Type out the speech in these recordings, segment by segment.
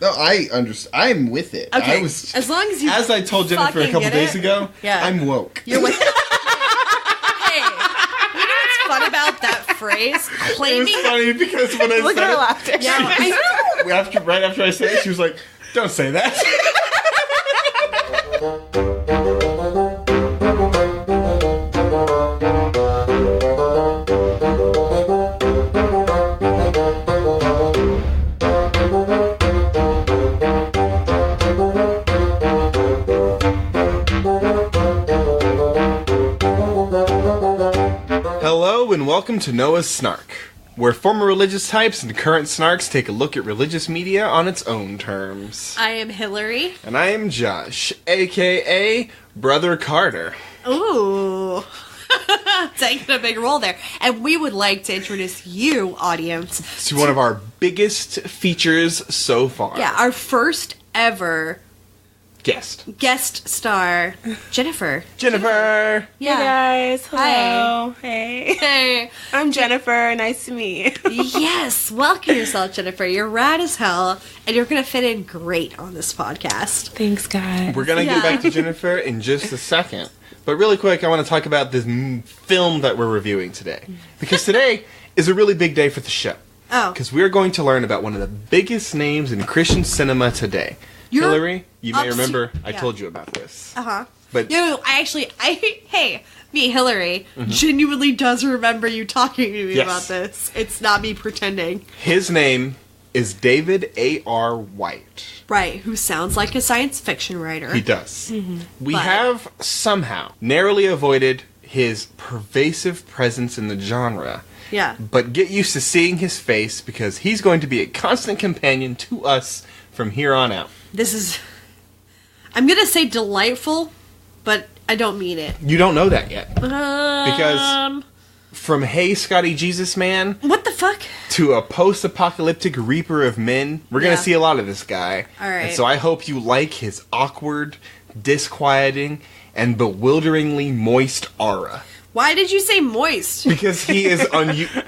No, I understand. I'm with it. Okay. As long as you. As I told Jennifer a couple days ago, I'm woke. You're with it. Hey, you know what's fun about that phrase? Claiming. It was funny because when I Look said at her laughter. Yeah, I know. right after I said it, she was like, "Don't say that." Hello and welcome to Noah's Snark, where former religious types and current snarks take a look at religious media on its own terms. I am Hillary. And I am Josh, aka Brother Carter. Ooh. Taking a big role there. And we would like to introduce you, audience, to one of our biggest features so far. Yeah, our first ever guest star, Jennifer. Jennifer! Yeah. Hey guys, hello. Hi. Hey. I'm Jennifer, nice to meet you. Yes, welcome yourself, Jennifer. You're rad as hell, and you're going to fit in great on this podcast. Thanks, guys. We're going to get back to Jennifer in just a second. But really quick, I want to talk about this film that we're reviewing today. Because today is a really big day for the show. Oh. Because we're going to learn about one of the biggest names in Christian cinema today. Hillary, you may remember I told you about this. Uh-huh. But hey, me, Hillary, genuinely does remember you talking to me about this. It's not me pretending. His name is David A.R. White. Right, who sounds like a science fiction writer. He does. We have somehow narrowly avoided his pervasive presence in the genre. Yeah. But get used to seeing his face because he's going to be a constant companion to us from here on out. This is... I'm going to say delightful, but I don't mean it. You don't know that yet. Because from Hey Scotty Jesus Man... What the fuck? To a post-apocalyptic reaper of men, we're going to see a lot of this guy. Alright. And so I hope you like his awkward, disquieting, and bewilderingly moist aura. Why did you say moist? Because he is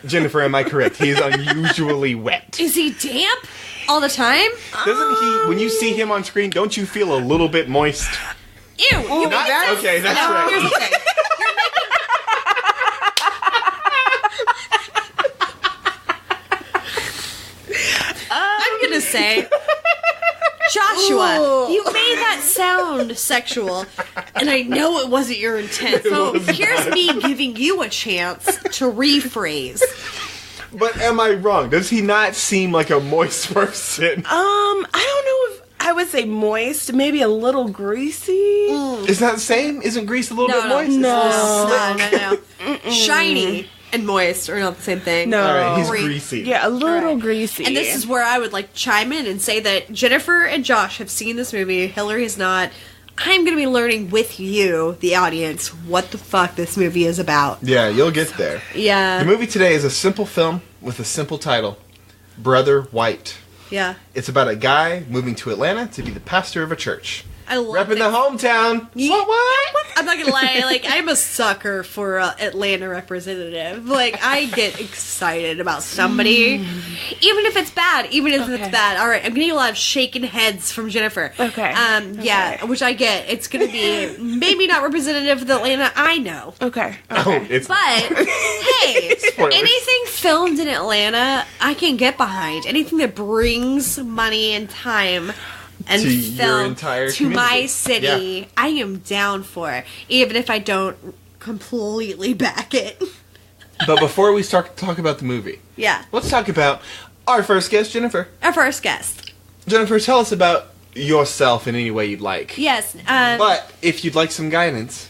Jennifer, am I correct? He is unusually wet. Is he damp all the time? Doesn't he? When you see him on screen, don't you feel a little bit moist? Ew. Okay, that's right. Here's the thing. I'm gonna say, Joshua, you made that sound sexual, and I know it wasn't your intent. So here's me giving you a chance to rephrase. But am I wrong? Does he not seem like a moist person? I don't know if I would say moist, maybe a little greasy. Is that the same? Isn't grease a little bit moist? No. Shiny and moist are not the same thing. No. Alright, he's greasy. Yeah, a little greasy. And this is where I would like chime in and say that Jennifer and Josh have seen this movie. Hillary has not. I'm going to be learning with you, the audience, what the fuck this movie is about. Yeah, you'll get there. Yeah. The movie today is a simple film with a simple title, Brother White. Yeah. It's about a guy moving to Atlanta to be the pastor of a church. I love Repping the hometown. What? I'm not gonna lie, like, I'm a sucker for Atlanta representative. Like, I get excited about somebody. Even if it's bad. It's bad. Alright, I'm getting a lot of shaking heads from Jennifer. Okay. Yeah, which I get. It's gonna be maybe not representative of Atlanta, I know. Okay. Oh, But, hey, Spoilers. anything filmed in Atlanta, I can get behind. Anything that brings money and time and to your film entire to my community. city, Yeah. I am down for it, even if I don't completely back it. But before we start to talk about the movie, Yeah. let's talk about our first guest, Jennifer. Our first guest. Jennifer, tell us about yourself in any way you'd like. Yes. But if you'd like some guidance,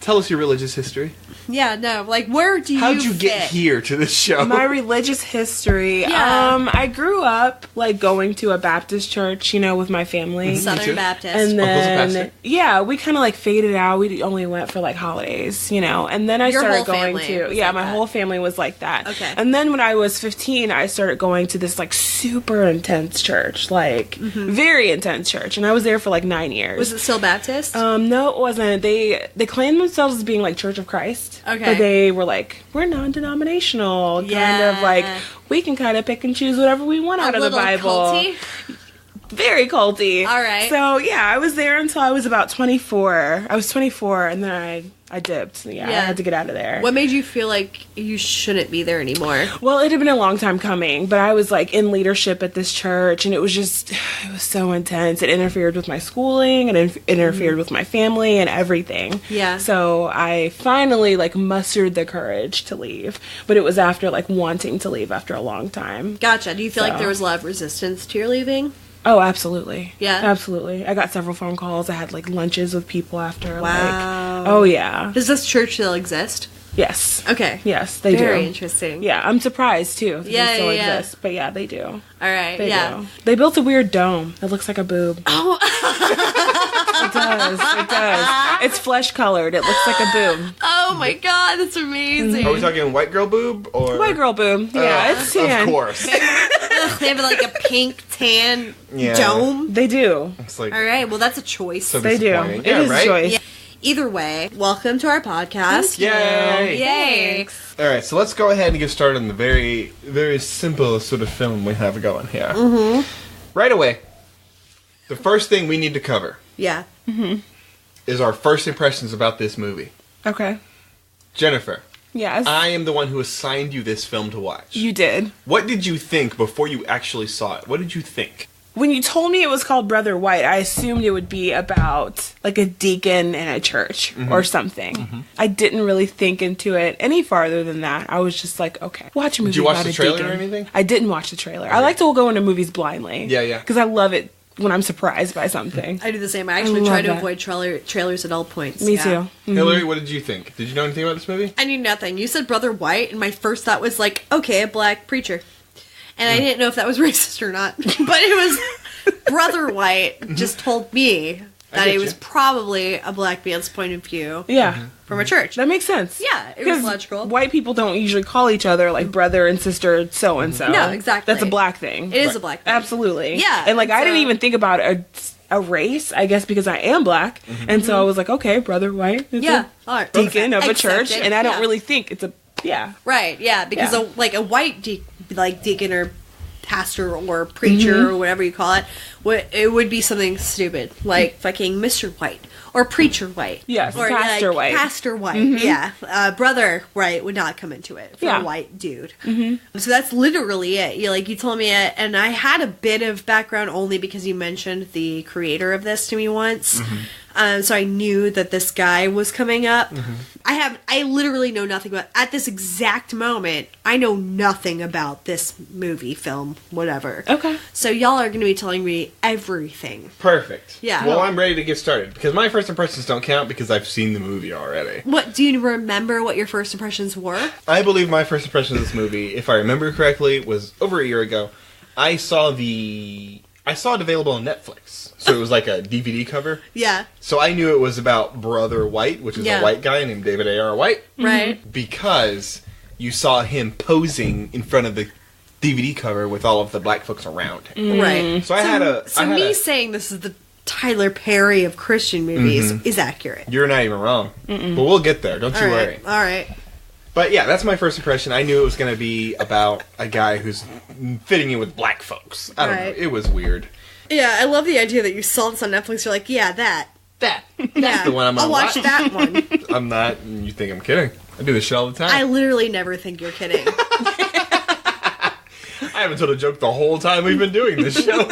tell us your religious history. Yeah, no, like, where do How'd you fit? get here to this show? My religious history. Yeah. I grew up like going to a Baptist church, you know, with my family. Me too. Southern Baptist. And Uncle's a then, pastor? yeah, we kind of like faded out. We only went for like holidays, you know. And then I Your started whole going family to, was yeah, like my that. whole family was like that. Okay. And then when I was 15, I started going to this like super intense church, like very intense church. And I was there for like 9 years. Was it still Baptist? No, it wasn't. They claimed themselves as being like Church of Christ. Okay. But they were like, we're non-denominational. Kind of like, we can kind of pick and choose whatever we want out of the Bible. Culty? very culty. All right. So yeah, I was there until I was about 24. I was 24, and then I dipped. Yeah, I had to get out of there. What made you feel like you shouldn't be there anymore? Well, it had been a long time coming, but I was like in leadership at this church, and it was so intense. It interfered with my schooling, and it interfered with my family and everything. Yeah. So I finally like mustered the courage to leave, but it was after like wanting to leave after a long time. Gotcha. Do you feel like there was a lot of resistance to your leaving? Oh, absolutely. Yeah? Absolutely. I got several phone calls. I had like lunches with people after. Wow. Like, oh yeah. Does this church still exist? Yes. Okay. Yes, they do. Very interesting. Yeah, I'm surprised too. That they still yeah. exist, but yeah, they do. All right. They do. They built a weird dome. It looks like a boob. Oh. It does. It does. It's flesh colored. It looks like a boob. Oh my god, that's amazing. Are we talking white girl boob or White girl boob. Yeah, it's tan. Of course. They have like a pink tan dome. They do. It's like All right. Well, that's a choice. so They do. disappointing. It is a choice. Yeah. Either way, welcome to our podcast. Yay! Yay! All right, so let's go ahead and get started on the very, very simple sort of film we have going here. Right away, the first thing we need to cover Yeah. is our first impressions about this movie. Okay. Jennifer, Yes. I am the one who assigned you this film to watch. You did. What did you think before you actually saw it? What did you think? When you told me it was called Brother White, I assumed it would be about like a deacon in a church or something. I didn't really think into it any farther than that. I was just like, okay, watch a movie Did you watch about the a trailer deacon. or anything? I didn't watch the trailer. I like to go into movies blindly. Yeah. Because I love it when I'm surprised by something. I do the same. I actually love try to that. avoid trailers at all points. Me Yeah. too. Hillary, what did you think? Did you know anything about this movie? I knew nothing. You said Brother White, and my first thought was like, okay, a black preacher. And I didn't know if that was racist or not. But it was Brother White just told me that get it was you. probably a black man's point of view Yeah. from a church. That makes sense. Yeah, it was 'Cause logical. White people don't usually call each other like brother and sister so and so. No, exactly. That's a black thing. It is a black thing. Absolutely. Yeah, And like I didn't so- even think about a race, I guess, because I am black. And so I was like, okay, Brother White. It's Yeah, a all right. deacon of a Accept church, it. and I don't Yeah. really think it's a Right, yeah, because Yeah. a white deacon or pastor or preacher or whatever you call it, it would be something stupid like fucking Mr. White or Preacher White. Yes, or Pastor White. Pastor White. Yeah, Brother White would not come into it for Yeah. a white dude. So that's literally it. You told me it, and I had a bit of background only because you mentioned the creator of this to me once. So I knew that this guy was coming up. I literally know nothing about, at this exact moment, I know nothing about this movie, film, whatever. Okay. So y'all are going to be telling me everything. Perfect. Yeah. Well, I'm ready to get started because my first impressions don't count because I've seen the movie already. What, do you remember what your first impressions were? I believe my first impression of this movie, if I remember correctly, was over a year ago. I saw it available on Netflix. So it was like a DVD cover. Yeah. So I knew it was about Brother White, which is Yeah. a white guy named David A.R. White. Right. Because you saw him posing in front of the DVD cover with all of the black folks around him. Right. So I had a... So I had me a- saying this is the Tyler Perry of Christian movies is accurate. You're not even wrong. But we'll get there. Don't you worry. All right. But yeah, that's my first impression. I knew it was going to be about a guy who's fitting in with black folks. I don't know. Right. It was weird. Yeah, I love the idea that you saw this on Netflix. You're like, yeah, that's the one I'm I'll gonna watch watch. that one. I'm not... You think I'm kidding. I do this shit all the time. I literally never think you're kidding. I haven't told a joke the whole time we've been doing this show.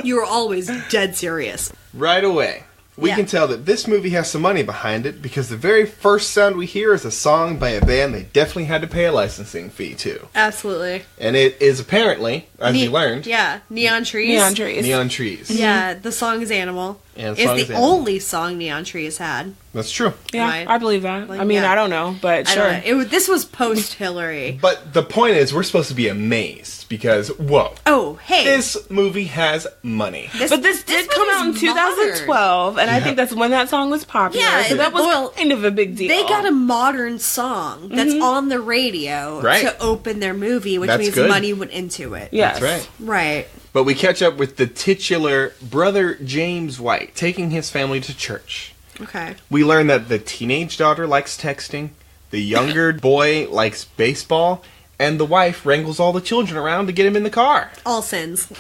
You were always dead serious. Right away, we Yeah. can tell that this movie has some money behind it because the very first sound we hear is a song by a band they definitely had to pay a licensing fee to. Absolutely. And it is apparently, as we learned, Yeah, Neon Trees. Neon trees. Neon Trees. Yeah, the song is Animal. And the It's song the is Animal. only song Neon Trees had. That's true. Yeah, Right. I believe that. Like, I mean, yeah. I don't know, but I sure. don't know. This was post Hillary. But the point is, we're supposed to be amazed because, whoa, Oh, hey. this movie has money. But this did come out in movie's modern. 2012, and I think that's when that song was popular. Yeah, so that was well, kind of a big deal. They got a modern song that's Mm-hmm. on the radio Right. to open their movie, which That's means good. money went into it. Yes. That's right. Right. But we catch up with the titular Brother James White taking his family to church. Okay. We learn that the teenage daughter likes texting, the younger boy likes baseball, and the wife wrangles all the children around to get him in the car. All sins.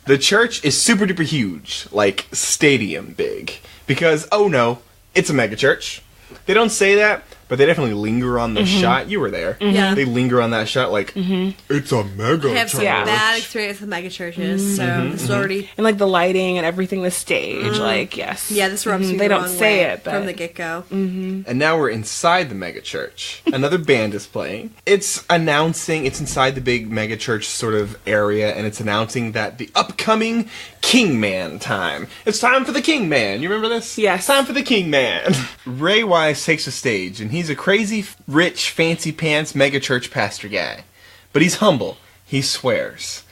The church is super duper huge, like stadium big. Because, oh no, it's a megachurch. They don't say that, but they definitely linger on the shot. You were there. Yeah. They linger on that shot like, it's a mega I have church. some bad experience with megachurches, so this is already... And like the lighting and everything, the stage, like, yes. Yeah, this rubs me They the don't wrong say way it, but from the get-go. And now we're inside the megachurch. Another band is playing. It's inside the big megachurch sort of area, and it's announcing that the upcoming King Man time. It's time for the King Man. You remember this? Yes. It's time for the King Man. Ray Wise takes the stage, and he's a crazy, rich, fancy pants megachurch pastor guy. But he's humble. He swears.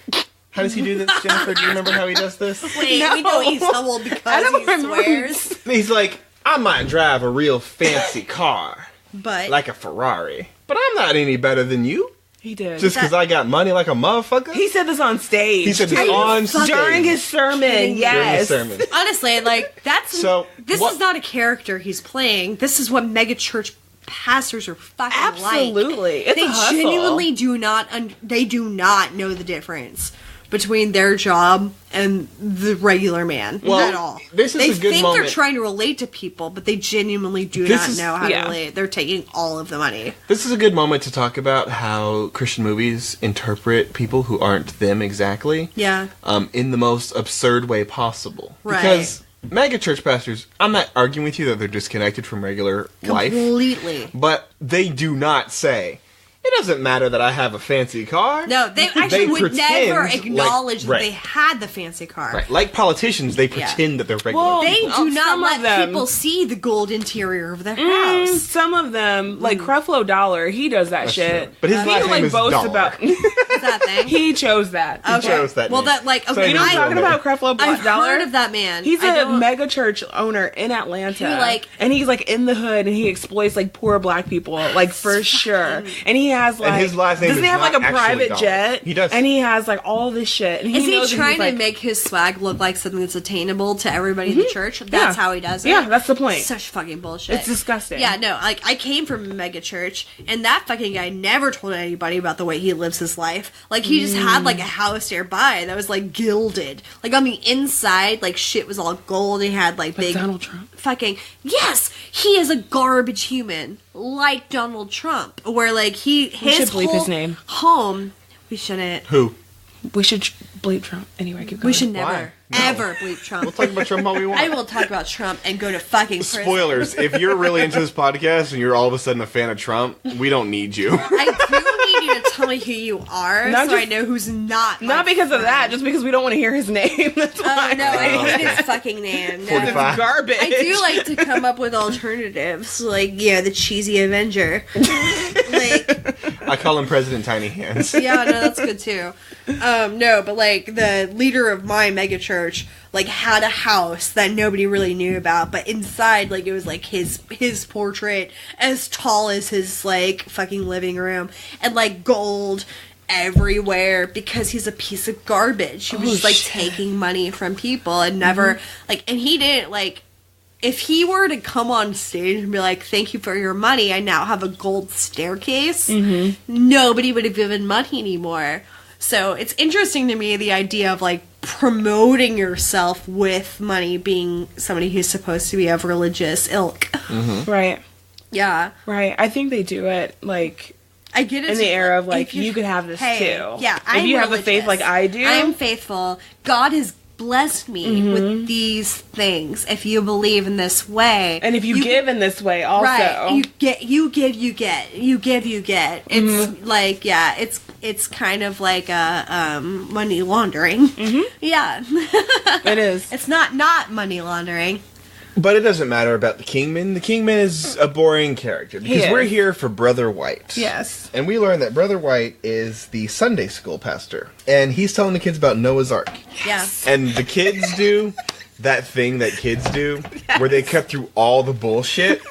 How does he do this, Jennifer? Do you remember how he does this? Wait, No. we know he's humble because he swears. He's like, I might drive a real fancy car, But... like a Ferrari, but I'm not any better than you. he did. Just because I got money like a motherfucker? He said this on stage. He said this too. on stage. During his sermon, During yes. During the sermon. Honestly, like, that's... So, this what- is not a character he's playing. This is what megachurch pastors are fucking like. Absolutely. It's They a hustle. genuinely do not... they do not know the difference between their job and the regular man Well, at all. this is they a good think moment. they're trying to relate to people, but they genuinely do This not is- know how yeah. to relate. They're taking all of the money. This is a good moment to talk about how Christian movies interpret people who aren't them exactly. Yeah. In the most absurd way possible. Right. Because megachurch pastors, I'm not arguing with you that they're disconnected from regular life, Completely. but they do not say, it doesn't matter that I have a fancy car. No, they actually would pretend never like- acknowledge right. that they had the fancy car. Right. Like politicians, they pretend that they're regular Well, people. They do not Some of let them- people see the gold interior of their house. Some of them, like Creflo Dollar, he does that That's shit. true. But his he last like name is boasts Dollar. about. Is that thing? He chose that. Okay. chose that well, name. that like So okay, You know what I'm I- talking about, Creflo I've Dollar? heard of that man. He's I a don't- mega church owner in Atlanta. Who, like- and he's like in the hood and he exploits like poor black people, like for sure. And he has like And his last name doesn't is he have like not a actually private Dollar. jet? He does. And he has like all this shit. And Is knows he that trying he's, to like, make his swag look like something that's attainable to everybody in the church? That's Yeah. how he does it. Yeah, that's the point. Such fucking bullshit. It's disgusting. Yeah, no, like I came from a mega church, and that fucking guy never told anybody about the way he lives his life. Like he just had like a house nearby that was like gilded. Like on the inside, like shit was all gold. He had like big Donald Trump. fucking yes, he is a garbage human like Donald Trump. Where like his should bleep whole his name. home. We shouldn't. Who? We should bleep Trump. Anyway, keep going. We should Why? never, No. ever bleep Trump. We'll talk about Trump all we want. I will talk about Trump and go to fucking prison. Spoilers, if you're really into this podcast and you're all of a sudden a fan of Trump, we don't need you. I do need you to tell me who you are Not so I just- know who's not. my Not because of that, friend. just because we don't want to hear his name. That's why. Oh no, I Oh, hate okay. his fucking name. No. 45. Garbage. I do like to come up with alternatives, like the cheesy Avenger. Like, I call him President Tiny Hands. yeah, no, that's good too. No, but like the leader of my megachurch, like had a house that nobody really knew about, but inside, like it was like his portrait as tall as his like fucking living room, and like gold everywhere because he's a piece of garbage. He was just like taking money from people and never like, and he didn't like. If he were to come on stage and be like, "Thank you for your money, I now have a gold staircase," nobody would have given money anymore. So it's interesting to me the idea of like promoting yourself with money being somebody who's supposed to be of religious ilk. Right. Yeah. Right. I think they do it like I get it in the era of like if you could have this hey, too. Yeah, if I'm you have the faith religious. like I do. I'm faithful. God has blessed me with these things. If you believe in this way, and if you give in this way also. right, you give, you get. It's like it's kind of like a money laundering. Yeah, It is. it's not money laundering. But it doesn't matter about the Kingman. The Kingman is a boring character because is. we're here for Brother White. Yes. And we learn that Brother White is the Sunday school pastor. And he's telling the kids about Noah's Ark. Yeah, And the kids do that thing that kids do where they cut through all the bullshit.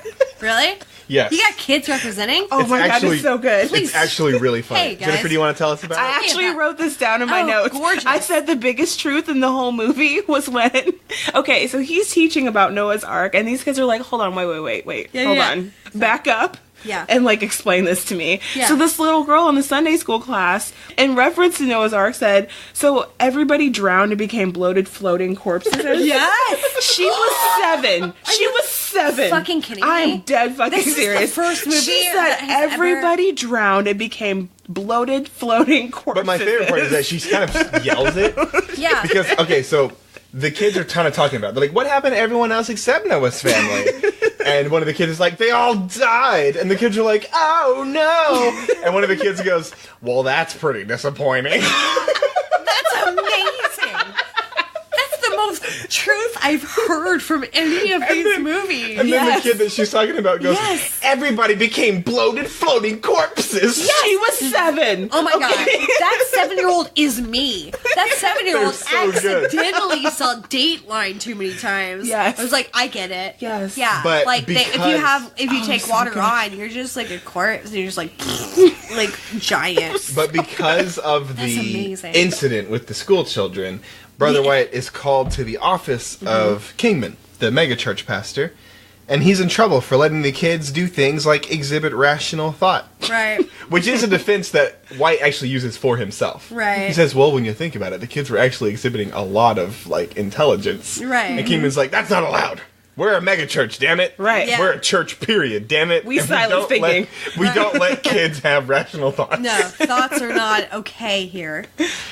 really? Yes. You got kids representing? Oh It's my god, actually- it's so good. It's actually really funny. Hey, guys. Jennifer, do you want to tell us about I it? actually about- wrote this down in my Oh, notes. gorgeous. I said the biggest truth in the whole movie was when so he's teaching about Noah's Ark and these kids are like, hold on, wait. Yeah, Hold yeah. on. Back up. Yeah. and like explain this to me. Yeah. So this little girl in the Sunday school class, in reference to Noah's Ark, said, so everybody drowned and became bloated floating corpses. Yes. She was 7. She was 7. Fucking kidding I am me? dead fucking This is the serious. first movie She said that has everybody drowned and became bloated floating corpses. But my favorite part is that she kind of yells it. Yeah. Because, okay, so the kids are kind of talking about it. They're like, what happened to everyone else except Noah's family? And one of the kids is like, they all died. And the kids are like, oh no. And one of the kids goes, well, that's pretty disappointing. That's amazing. That's the most truth I've heard from any of these movies. And then the kid that she's talking about goes, Yes. everybody became bloated floating corpses. She was 7. Oh my god, that 7-year-old is me. That 7-year-old They're so good. accidentally saw Dateline too many times. Yes. I was like, I get it. Yes. Yeah. But like if you take so water good. on, you're just like a corpse. And you're just like like giant. But because of That's the amazing. incident with the school children, Brother White is called to the office of Kingman, the megachurch pastor, and he's in trouble for letting the kids do things like exhibit rational thought. Right. Which is a defense that White actually uses for himself. Right. He says, well, when you think about it, the kids were actually exhibiting a lot of, like, intelligence. Right. And Kingman's like, that's not allowed. We're a megachurch, damn it. Right. Yeah. We're a church, period, damn it. We And silence don't thinking. We don't let kids have rational thoughts. No, thoughts are not okay here.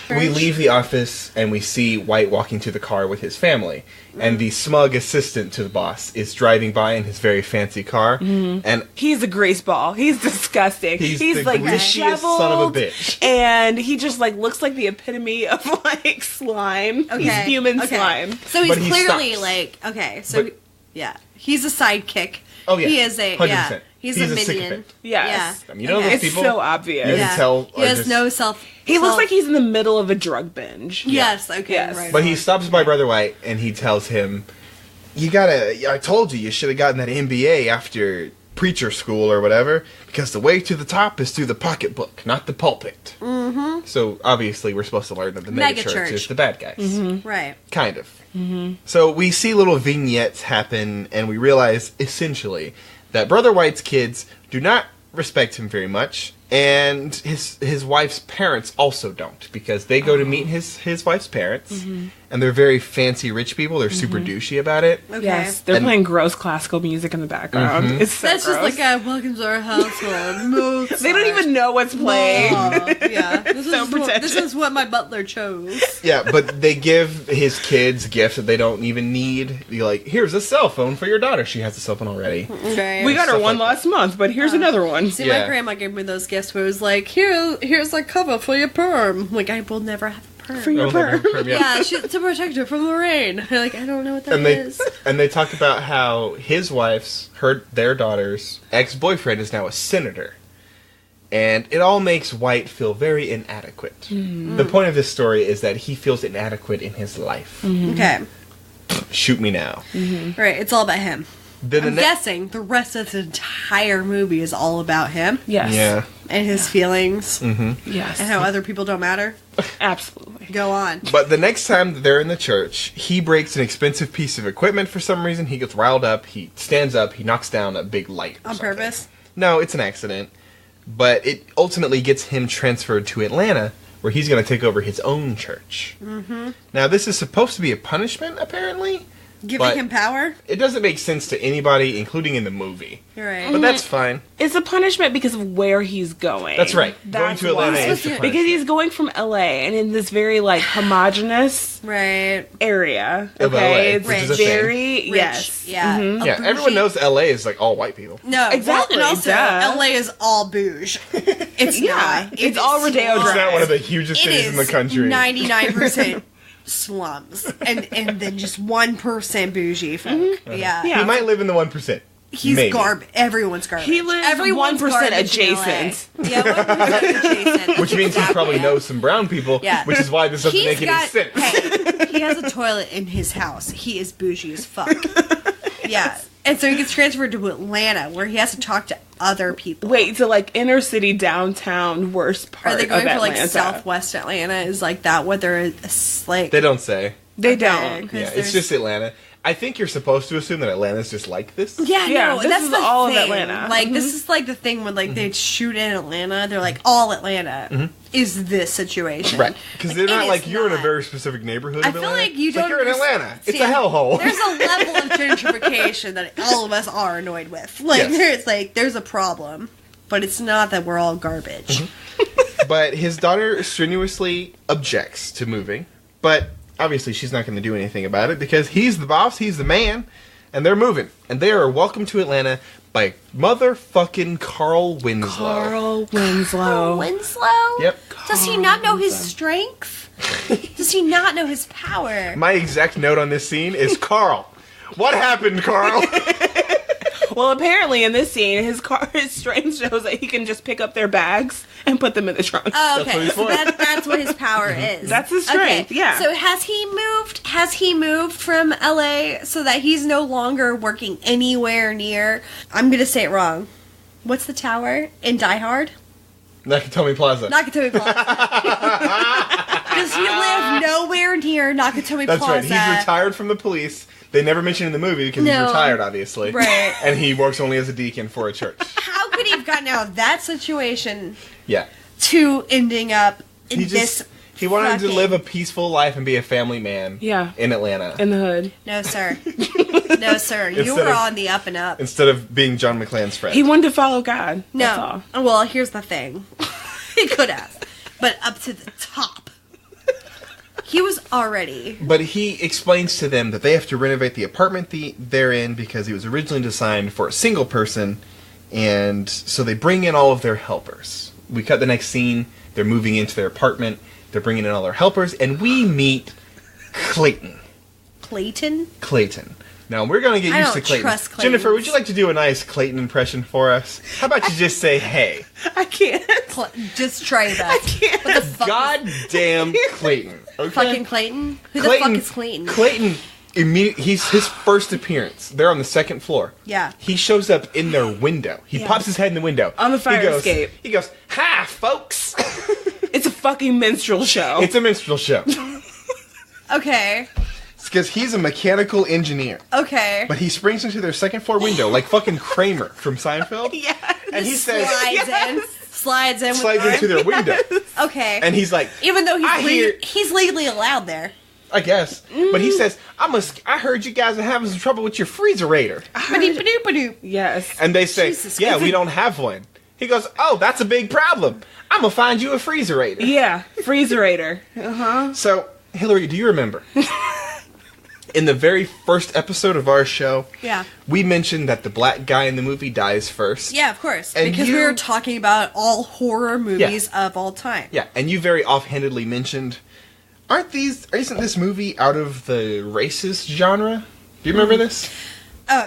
We leave the office and we see White walking to the car with his family. And the smug assistant to the boss is driving by in his very fancy car. And He's a grease ball. He's disgusting. He's the like greasiest disheveled, son of a bitch. and he just like looks like the epitome of like slime. Okay. He's human okay. slime. So he's But he clearly stops. like, okay, so But- yeah, he's a sidekick. Oh, yeah. He is a 100%. yeah. He's a minion. sycophant. Yes. I mean, you know Okay. those It's people. so obvious. You can tell He are has just- no self. He looks like he's in the middle of a drug binge. Yes. Okay. Yes. Right. But he stops by Brother White and he tells him, I told you should have gotten that MBA after preacher school or whatever, because the way to the top is through the pocketbook, not the pulpit. Mm-hmm. So obviously we're supposed to learn that the megachurch Megachurch. is the bad guys. Right. Kind of. So we see little vignettes happen, and we realize, essentially, that Brother White's kids do not respect him very much, and his wife's parents also don't, because they go to meet his wife's parents, and they're very fancy rich people. They're super douchey about it. Okay. Yes, they're And- playing gross classical music in the background. It's so That's just gross. like a welcome to our household. They don't even know what's playing. Yeah. This So is what, pretentious. this is what my butler chose. Yeah, but they give his kids gifts that they don't even need. You're like, here's a cell phone for your daughter. She has a cell phone already. Okay. We got her Stuff one like last month, but here's another one. See, Yeah. my grandma gave me those gifts where it was like, here's a cover for your perm. Like, I will never have a perm. For your perm. Yeah, to protect her from the rain. Like, I don't know what that And they is. and they talk about how his wife's their daughter's ex-boyfriend is now a senator. And it all makes White feel very inadequate. The point of this story is that he feels inadequate in his life. Okay. Shoot me now. Right, it's all about him. Then the I'm guessing the rest of the entire movie is all about him Yes. Yeah. and his feelings Yes. and how other people don't matter. Absolutely. Go on. But the next time that they're in the church, he breaks an expensive piece of equipment for some reason. He gets riled up. He stands up. He knocks down a big light. or On something. purpose? No, it's an accident. But it ultimately gets him transferred to Atlanta, where he's going to take over his own church. Mm-hmm. Now, this is supposed to be a punishment, apparently. Giving But- him power? It doesn't make sense to anybody, including in the movie. You're right. But that's fine. It's a punishment because of where he's going. That's right. Going That's to Atlanta why. is the Because punishment. he's going from LA and in this very like homogenous Right. area. Of Okay, LA, it's which is a thing. very Rich. yes. Yeah. Mhm. A Yeah, everyone bougie- knows LA is like all white people. No, Exactly, Well, and also, duh. LA is all bouge. It's Yeah, not. it's It all is Rodeo slums. It's Drive. not one of the hugest It cities in the country. 99% slums, and then just 1% bougie folk. Yeah. Yeah. He might live in the 1%. He's Maybe. Everyone's garbage. He lives Everyone's 1% garbage in adjacent. LA. Yeah, 1% adjacent. Which means he probably knows some brown people, Yeah. which is why this doesn't He's make any got. sense. Hey, he has a toilet in his house. He is bougie as fuck. Yeah, and so he gets transferred to Atlanta, where he has to talk to other people. Wait, so like inner city downtown worst part Are they going of for like Atlanta. Southwest Atlanta? Is like that what they're like? They don't say. They Okay, don't. 'cause Yeah, it's there's- just Atlanta. I think you're supposed to assume that Atlanta's just like this. Yeah, Yeah, no, this that's is the all of thing. Atlanta. Like, this is like the thing when like they shoot in Atlanta. They're like, all Atlanta is this situation, Right. Because they're It not is like, you're in a not. very specific neighborhood I of feel Atlanta. like you It's like, don't you're in understand- Atlanta. It's a hellhole. There's a level of gentrification that all of us are annoyed with. Like, Yes. there's a problem, but it's not that we're all garbage. But his daughter strenuously objects to moving. But obviously she's not going to do anything about it because he's the boss, he's the man, and they're moving. And they are welcomed to Atlanta by motherfucking Carl Winslow. Carl Winslow. Winslow? Yep. Does he not know his strength? Does he not know his power? My exact note on this scene is, Carl, what happened, Carl? Well, apparently in this scene, his strength shows that he can just pick up their bags and put them in the trunk. Oh, That's what okay. he's So for. that's what his power is. That's his strength, yeah. So has he moved? Has he moved from LA so that he's no longer working anywhere near? I'm gonna say it wrong. What's the tower in Die Hard? Nakatomi Plaza. Nakatomi Plaza. Does he live nowhere near Nakatomi That's Plaza? right. He's retired from the police. They never mention in the movie because No. he's retired, obviously. Right. And he works only as a deacon for a church. How could he have gotten out of that situation Yeah. to ending up in He this? just he wanted to fucking- live a peaceful life and be a family man. Yeah. In Atlanta. In the hood. No, sir. No, sir. You Instead were of- on the up and up. Instead of being John McClane's friend. He wanted to follow God. That's No. all. Well, here's the thing. He could have. But up to the top. He was already. But he explains to them that they have to renovate the apartment they're in because it was originally designed for a single person, and so they bring in all of their helpers. We cut the next scene. They're moving into their apartment. They're bringing in all their helpers, and we meet Clayton. Clayton? Now, we're going to get I used to don't Clayton. trust Claytons. Jennifer, would you like to do a nice Clayton impression for us? How about you just say, hey? I can't. Just try that. can't. What the fuck? Goddamn Clayton. Okay? Fucking Clayton? Who the fuck is Clayton? Clayton, he's his first appearance. They're on the second floor. Yeah. He shows up in their window. He pops his head in the window. On the fire He goes- escape. He goes, hi, folks. It's a fucking minstrel show. It's a minstrel show. Okay. It's because he's a mechanical engineer. Okay. But he springs into their second floor window like fucking Kramer from Seinfeld. yeah. And he says, Slides in. slides into their window. Okay. And he's like, even though I hear- he's legally allowed there. I guess. But he says, I heard you guys are having some trouble with your freezerator. Ba-doop-ba-doop-ba-doop. Yes. And they say, Jesus, yeah, is we it- don't have one. He goes, oh, that's a big problem. I'm going to find you a freezerator. Yeah. Freezerator. Uh-huh. So, Hillary, do you remember? In the very first episode of our show, Yeah. we mentioned that the black guy in the movie dies first. Yeah, of course. And because you- we were talking about all horror movies of all time. Yeah, and you very offhandedly mentioned, isn't this movie out of the racist genre? Do you remember this?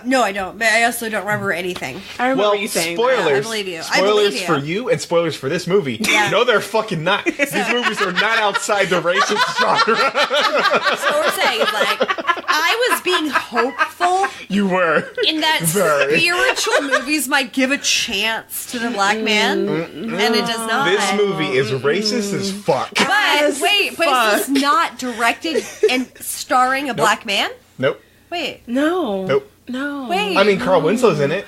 No, I don't. But I also don't remember anything. I remember Well, you saying spoilers. that. I believe you. I Spoilers believe you. for you and spoilers for this movie. Yeah. No, they're fucking not. These movies are not outside the racist genre. So we're saying, like, I was being hopeful You were. in that Very. spiritual movies might give a chance to the black man, and it does not. This movie is racist as fuck. But As wait, but is this not directed and starring a black man? Nope. Wait, No. Nope. No. Wait. I mean, Carl Winslow's in it,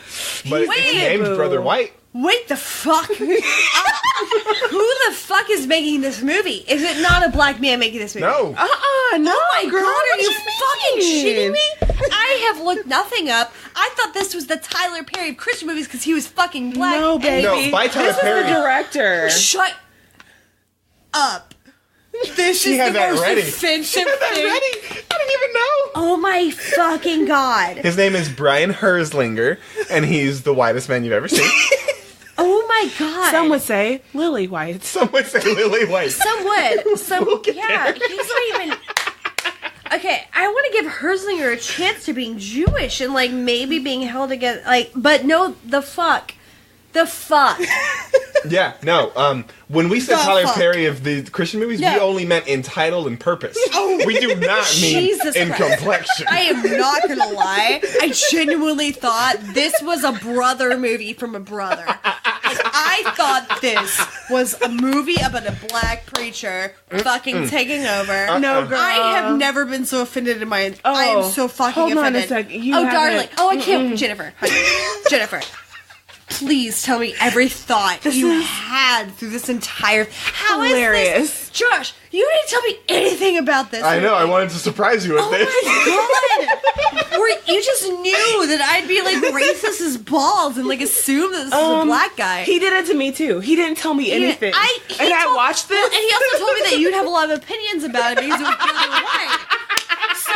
but Wait. it's named Brother White. wait the fuck? Who the fuck is making this movie? Is it not a black man making this movie? No. No, Oh my girl. god, are what you you fucking mean? shitting me? I have looked nothing up. I thought this was the Tyler Perry of Christian movies because he was fucking black. No, and- baby. No, by Tyler this Perry. is the director. Shut up. This She is had the that most ready. offensive She had that thing. ready. I didn't even know. Oh my fucking god. His name is Brian Herzlinger, and he's the whitest man you've ever seen. Oh my god. Some would say Lily White. Some would say Lily White. Some would. Some We'll get yeah, there. he's not even. Okay, I want to give Herzlinger a chance to being Jewish and like maybe being held against but no, the fuck. Yeah, no. When we said The Tyler fuck? Perry of the Christian movies, we No. only meant in title and purpose. We do not mean Jesus in Christ. complexion. I am not gonna lie. I genuinely thought this was a brother movie from a brother. Like, I I thought this was a movie about a black preacher fucking taking over. No, girl. I have never been so offended in my. I am so fucking hold offended. on a sec. You darling. haven't- Oh, I can't. Jennifer. Honey. Jennifer. Please tell me every thought you had through this entire. How is hilarious. this? Josh, you didn't tell me anything about this. I know. I wanted to surprise you with this. Oh my god! You just knew that I'd be like racist as balls and like assume that this is a black guy. He did it to me too. He didn't tell me anything. I watched this. Well, and he also told me that you'd have a lot of opinions about it because it was black and white. So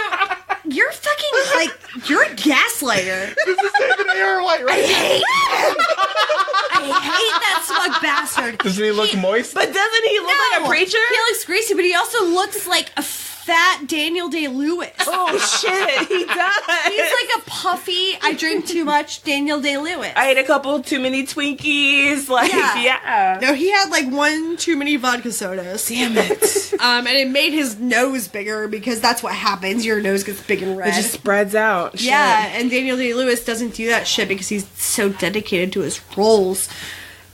you're fucking like you're a gaslighter. This is David A.R. White, right? I hate that smug bastard. Doesn't he look moist? But doesn't he look like a preacher? He looks greasy, but he also looks like a fat Daniel Day-Lewis. Oh shit, he does. He's like a puffy, I drink too much Daniel Day-Lewis. I ate a couple too many Twinkies. Like, yeah. No, he had like one too many vodka sodas. Damn it. And it made his nose bigger because that's what happens. Your nose gets big and red. It just spreads out. Shit. Yeah, and Daniel Day-Lewis doesn't do that shit because he's so dedicated to his roles.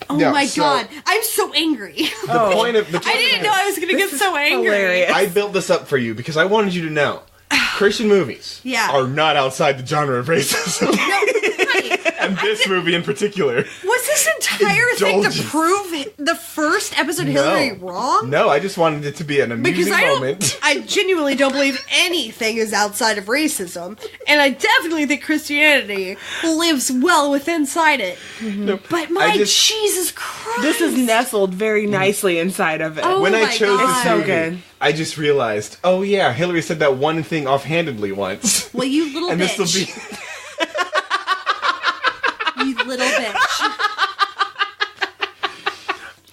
Oh Yeah, my so- god, I'm so angry. The point of the I didn't know I was gonna get so angry. hilarious. I built this up for you because I wanted you to know Christian movies are not outside the genre of racism. No, honey, And this movie in particular. was this entire thing to Indulgence. prove the first episode Hillary wrong? No, I just wanted it to be an Because amusing moment. I genuinely don't believe anything is outside of racism, and I definitely think Christianity lives well within inside it. No, But my I just- Jesus Christ, This is nestled very nicely inside of it. Oh when I my chose God. this So movie, good. I just realized, oh yeah, Hillary said that one thing offhandedly once. well, you little And bitch, this will be you little bitch.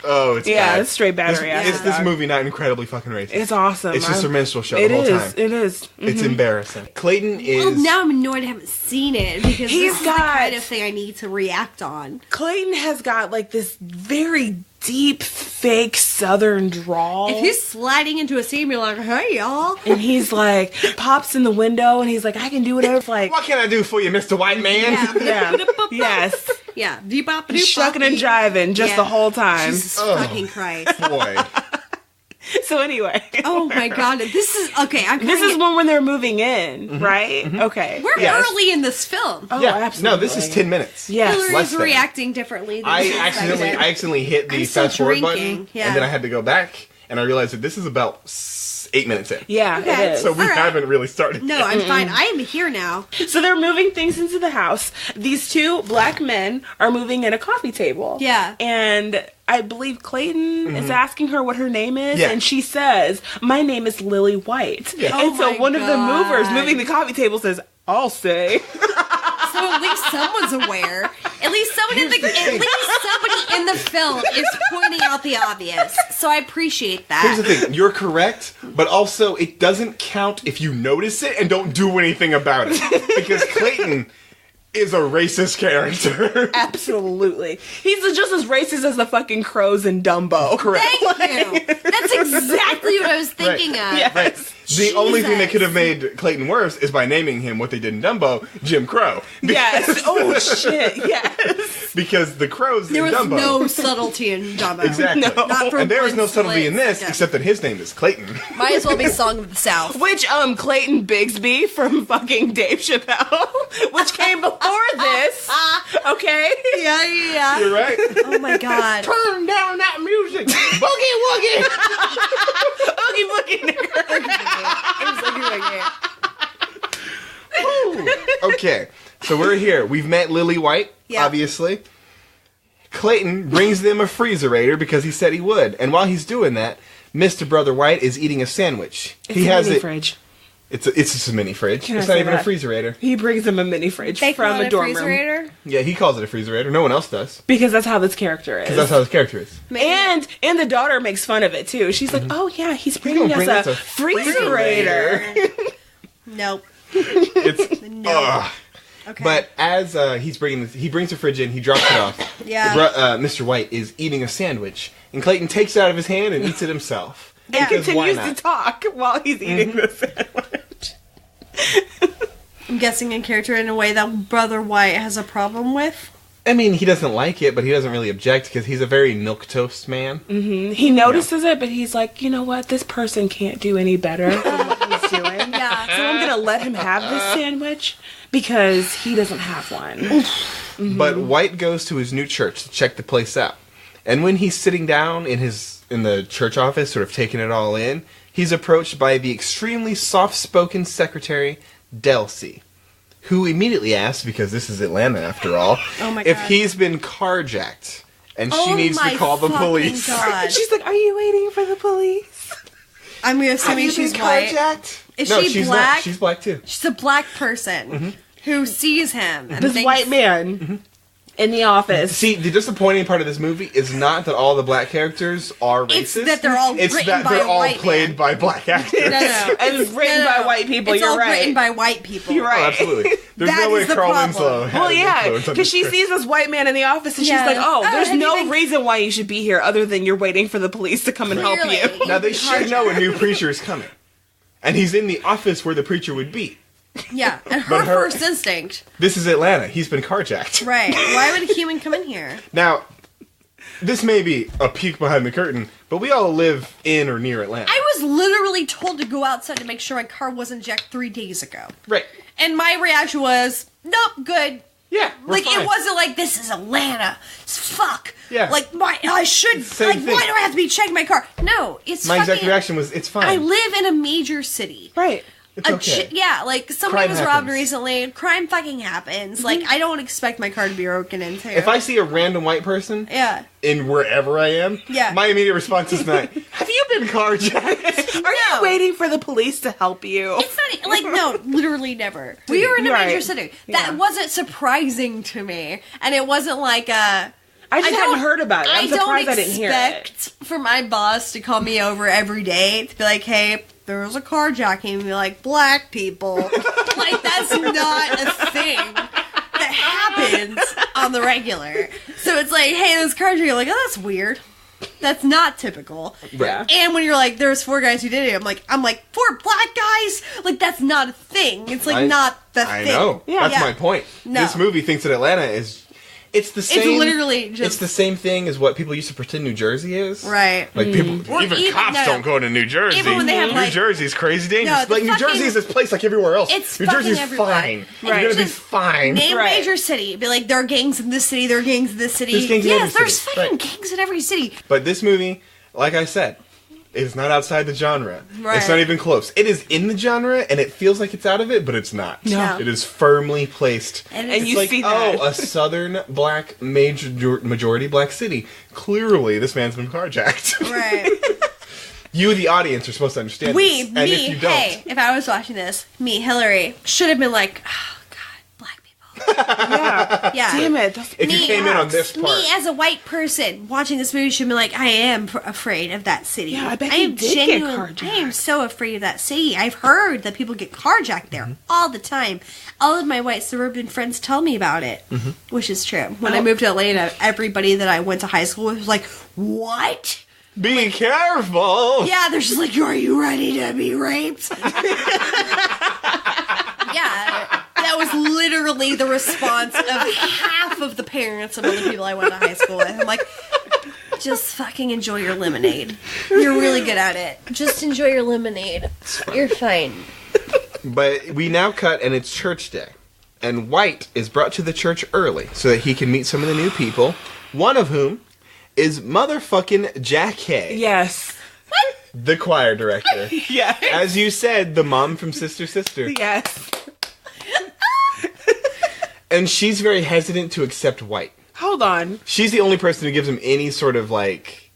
oh, it's bad. It's straight battery. Is this movie not incredibly fucking racist? It's awesome. It's just a minstrel show It the whole is. time. It is. It's embarrassing. Clayton is. Well, now I'm annoyed I haven't seen it because He's this is got- the kind of thing I need to react on. Clayton has got like this very deep, fake Southern drawl. If he's sliding into a scene, you're like, "Hey, y'all." and he's like, pops in the window and he's like, I can do whatever. Like, What can I do for you, Mr. White Man? yeah. Yes. Yeah, deep-bop, Shucking and jiving just the whole time. Jesus Oh. fucking Christ. Boy. So anyway. Oh my god, this is okay. This is when they're moving in, right? Okay. we're Yes. early in this film. Oh, Yeah. absolutely. No, this is 10 minutes. Yes. less Hillary's than. reacting differently. Than I she accidentally expected. hit the I'm still fast forward drinking, button, yeah. and then I had to go back, and I realized that this is about 8 minutes in. Yeah, Okay. it is. So we All right. haven't really started. No, yet. I'm fine. I am here now. So they're moving things into the house. These two black men are moving in a coffee table. Yeah. And I believe Clayton is asking her what her name is, Yeah. and she says, "My name is Lily White." Yeah. And Oh so my one of the movers God. moving the coffee table says, "I'll say." So at least someone's aware. At least somebody in the film is pointing out the obvious. So I appreciate that. Here's the thing, you're correct, but also it doesn't count if you notice it and don't do anything about it. Because Clayton is a racist character. Absolutely. He's just as racist as the fucking crows in Dumbo. Correct. Thank you. That's exactly what I was thinking of. Yes. Right. The only thing that Jesus. could have made Clayton worse is by naming him what they did in Dumbo, Jim Crow. Yes. Oh, shit. Yes. Because the crows There in was Dumbo. no subtlety in Dumbo. Exactly. Not for And there was one no subtlety in split this, second. except that his name is Clayton. Might as well be Song of the South. Which, Clayton Bigsby from fucking Dave Chappelle, which came before this. Okay? Yeah. You're right. Oh my god. Turn down that music. Boogie Oogie boogie nigger. woogie. Okay, so we're here. We've met Lily White, Yeah. obviously. Clayton brings them a freezerator because he said he would. And while he's doing that, Mr. Brother White is eating a sandwich. It's a mini fridge. It's just a mini fridge. Can I It's not say even that? a freezerator. He brings him a mini fridge They from call a it dorm room. freezerator? Yeah, he calls it a freezerator. No one else does. Because that's how this character is. Because that's how his character is. And the daughter makes fun of it too. She's like, "Oh yeah, he's bringing gonna us bring us a a freezerator." Nope. It's No. ugh. Okay. But as he brings the fridge in, he drops it off. Yeah. Mr. White is eating a sandwich, and Clayton takes it out of his hand and eats it himself. Yeah. Because why Continues to not? talk while he's eating the sandwich. I'm guessing in character in a way that Brother White has a problem with. I mean, he doesn't like it, but he doesn't really object because he's a very milquetoast man. Mm-hmm. He notices it, but he's like, you know what? This person can't do any better than what he's doing. Yeah. So I'm going to let him have this sandwich because he doesn't have one. Mm-hmm. But White goes to his new church to check the place out. And when he's sitting down in the church office, sort of taking it all in, he's approached by the extremely soft-spoken secretary, Delcy, who immediately asks, because this is Atlanta after all, if he's been carjacked and she needs to call the police. God. She's like, are you waiting for the police? I'm assuming she's white. Carjacked? Is No, she she's black? not. She's black too. She's a black person who sees him. And This thinks, white man in the office. See, the disappointing part of this movie is not that all the black characters are racist. It's that they're all It's written that by they're a all white played man. by black actors. No. And it's written by white people, It's you're all right. written by white people. You're right. Oh, absolutely. There's That no way is the Carl problem. Winslow had Well, an yeah, influence on because she this sees this white man in the office and Yeah. she's like, oh, there's have you no been- reason why you should be here other than you're waiting for the police to come and help Clearly. you. Now, they should know a new preacher is coming. And he's in the office where the preacher would be. Yeah, and But her her- first instinct. This is Atlanta. He's been carjacked. Right. Why would a human come in here? Now, this may be a peek behind the curtain, but we all live in or near Atlanta. I was literally told to go outside to make sure my car wasn't jacked 3 days ago. Right. And my reaction was, nope, good. Yeah, we're Like, fine. it wasn't like, this is Atlanta. Fuck. Yeah. Like, I should, Same like, thing. why do I have to be checking my car? No, it's My fucking... exact reaction was, it's fine. I live in a major city. Right. It's okay. Yeah, like, somebody Crime was robbed happens. recently. Crime fucking happens. Like, I don't expect my car to be broken into. If I see a random white person Yeah. in wherever I am, Yeah. my immediate response is not, have you been carjacked? Are you waiting for the police to help you? It's not, like, no, literally never. We were in a Right. major city. Yeah. That wasn't surprising to me. And it wasn't like I just hadn't heard about it. I'm surprised I didn't hear it. expect for my boss to call me over every day to be like, hey, there was a carjacking, and be like, black people. Like, that's not a thing that happens on the regular. So it's like, hey, this carjacking, you're like, oh, that's weird. That's not typical. Yeah. And when you're like, there's 4 guys who did it, I'm like, 4 black guys? Like, that's not a thing. It's like not the I thing. know. Yeah. That's my point. No. This movie thinks that Atlanta is... It's the same... literally just- It's the same thing as what people used to pretend New Jersey is. Right. Like, people... Or Even even- cops no. don't go to New Jersey. Even when they have, New like- Jersey's crazy dangerous. No, the Like, New Jersey fucking- is this place like everywhere else. It's New fucking Jersey's everywhere. fine. Right. You're gonna be Just fine. Name Right. major city. Be like, there are gangs in this city, there are gangs in this city. There's gangs in yes, every there's city. fucking Right. gangs in every city. But this movie, like I said, is not outside the genre. Right. It's not even close. It is in the genre, and it feels like it's out of it, but it's not. No. It is firmly placed. And And It's you like, see that. oh, a southern black majority black city. Clearly, this man's been carjacked. Right. You, the audience, are supposed to understand this. And if you don't, hey, if I was watching this, me, Hillary, should have been like, oh, God, black people. Yeah. Yeah. Damn it. That's- if you Me- came in on this part, Me, as a white person, watching this movie should be like, I am afraid of that city. Yeah, I bet I he am did get carjacked. I am so afraid of that city. I've heard that people get carjacked there all the time. All of my white suburban friends tell me about it, which is true. When I moved to Atlanta, everybody that I went to high school with was like, what? be careful. Yeah, they're just like, are you ready to be raped? Yeah, that was literally the response of half of the parents of other people I went to high school with. I'm like, just fucking enjoy your lemonade. You're really good at it. Just enjoy your lemonade. You're fine. But we now cut, and it's church day. And White is brought to the church early so that he can meet some of the new people, one of whom is motherfucking Jack Hay, Yes. the choir director. Yeah. As you said, the mom from Sister Sister. Yes. And she's very hesitant to accept White. Hold on. She's the only person who gives him any sort of, like,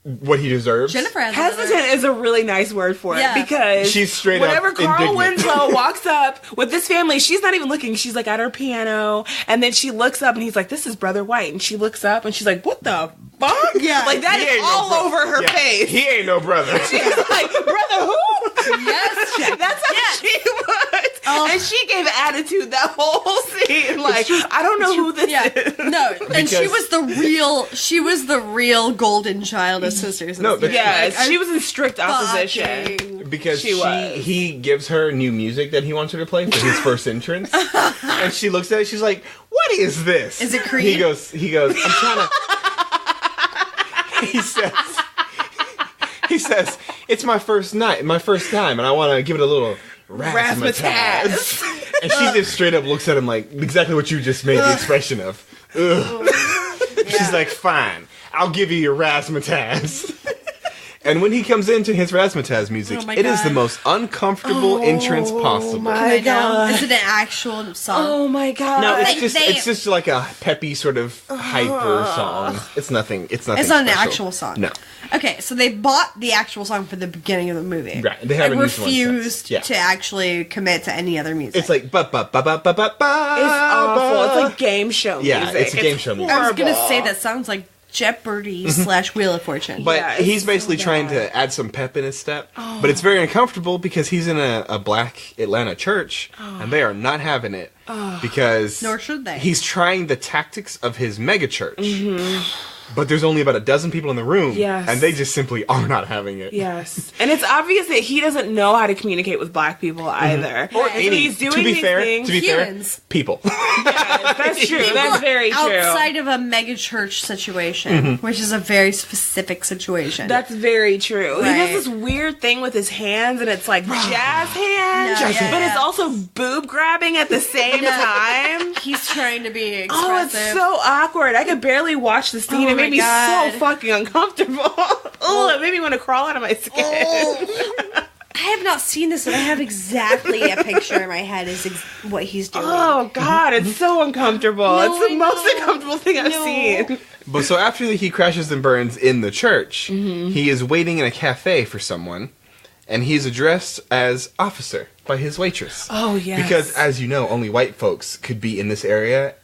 what he deserves. Jennifer has Hesitant is a really nice word for it Yeah. because She's straight whenever up Carl indignant. Winslow walks up with this family, she's not even looking. She's like at her piano, and then she looks up, and he's like, "This is Brother White," and she looks up, and she's like, "What the fuck?" Yeah. like that He is ain't no all bro- over her Yeah, face. He ain't no brother. She's like, "Brother who?" Yes, Jack. That's how Yes. she was, Oh. and she gave attitude that whole scene. Like, I don't know who this Yeah, is. no, and she Because- was the real golden child of Sisters. No, but- Yes, Like, she was in strict opposition. fucking- Because She was. he gives her new music that he wants her to play for his first entrance. And she looks at it, she's like, what party is this? Is it Creed? He goes, I'm trying to... He says, it's my first time, and I want to give it a little razzmatazz. And she just straight up looks at him like exactly what you just made the expression of. Ugh. She's like, fine, I'll give you your razzmatazz. And when he comes into his razzmatazz music, it is the most uncomfortable entrance possible. My God. Is it an actual song? Oh my God. No, it's just like a peppy sort of hyper song. It's nothing. It's not an actual song. No. Okay, so they bought the actual song for the beginning of the movie. Right. They haven't and used one refused since. to actually commit to any other music. It's like ba ba ba ba ba ba ba. It's awful. It's like game show music. Yeah, it's a game show music. I was gonna say that sounds like Jeopardy / Wheel of Fortune. But Yeah, he's basically so trying bad. to add some pep in his step. But it's very uncomfortable because he's in a black Atlanta church, and they are not having it. Because Nor should they. He's trying the tactics of his megachurch. But there's only about a dozen people in the room, Yes. and they just simply are not having it. Yes. And it's obvious that he doesn't know how to communicate with black people either. Or And so any. he's doing to be these fair, things. Humans. people. That's true. That's very true. Outside of a megachurch situation, which is a very specific situation. That's very true. He Right. does this weird thing with his hands, and it's like jazz hands, No, yeah, but yeah. it's also boob grabbing at the same time. He's trying to be expressive. Oh, it's so awkward. I could barely watch the scene. Oh It made my me God. so fucking uncomfortable. Oh, it made me want to crawl out of my skin. I have not seen this, but I have exactly a picture in my head is what he's doing. Oh, God, it's so uncomfortable. No, it's the I most know. uncomfortable thing I've No. seen. But so after he crashes and burns in the church, he is waiting in a cafe for someone, and he's addressed as officer by his waitress. Oh, yes. Because, as you know, only white folks could be in this area.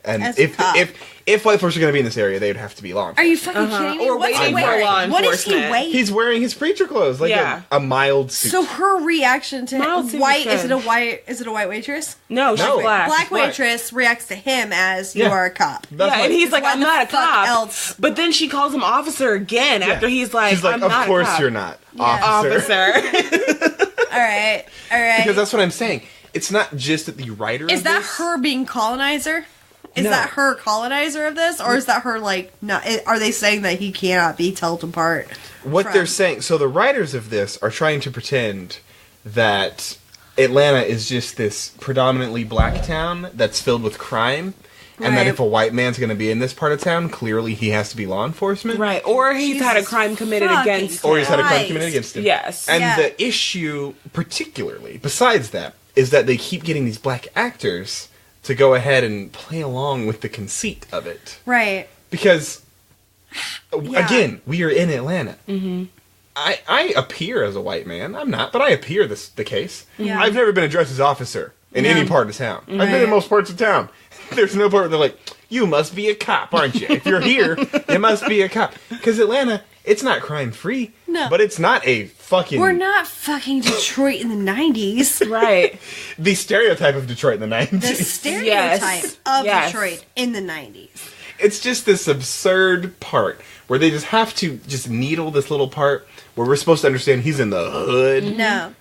And As a cop. if white folks are going to be in this area, they would have to be law Are enforcement. you fucking kidding me? Or What's he waiting for wearing? law What is he enforcement. wearing? He's wearing his preacher clothes, like Yeah. a mild suit. So her reaction to Mild suit white is is it a white waitress? No, she's No. black. Black black. waitress reacts to him as you Yeah. are a cop. That's Yeah, why- and he's like, Why I'm the not a fuck cop. else? But then she calls him officer again after he's like, she's like, I'm of not course a cop. you're not, officer. Officer. All right. Because that's what I'm saying. It's not just that the writer Is of that this, her being colonizer? Is No. that her colonizer of this, or is that her like? Not? Are they saying that he cannot be told apart? what from- they're saying. So the writers of this are trying to pretend that Atlanta is just this predominantly black town that's filled with crime. And that Right. if a white man's going to be in this part of town, clearly he has to be law enforcement. Right. Or he's had a Jesus crime committed fucking against Or he's had a crime Christ. committed against him. Yes. And Yeah. the issue, particularly, besides that, is that they keep getting these black actors to go ahead and play along with the conceit of it. Right. Because, Yeah. again, we are in Atlanta. Mm-hmm. I appear as a white man. I'm not, but I appear the case. Yeah. I've never been addressed as officer in Yeah. any part of town. I've been Right. in most parts of town. There's no part where they're like, you must be a cop, aren't you? If you're here, you must be a cop. Because Atlanta, it's not crime-free. No. But it's not a fucking... We're not fucking Detroit in the 90s. Right. the stereotype of Detroit in the 90s. The stereotype of Yes. Detroit in the 90s. It's just this absurd part where they just have to just needle this little part where we're supposed to understand he's in the hood. No.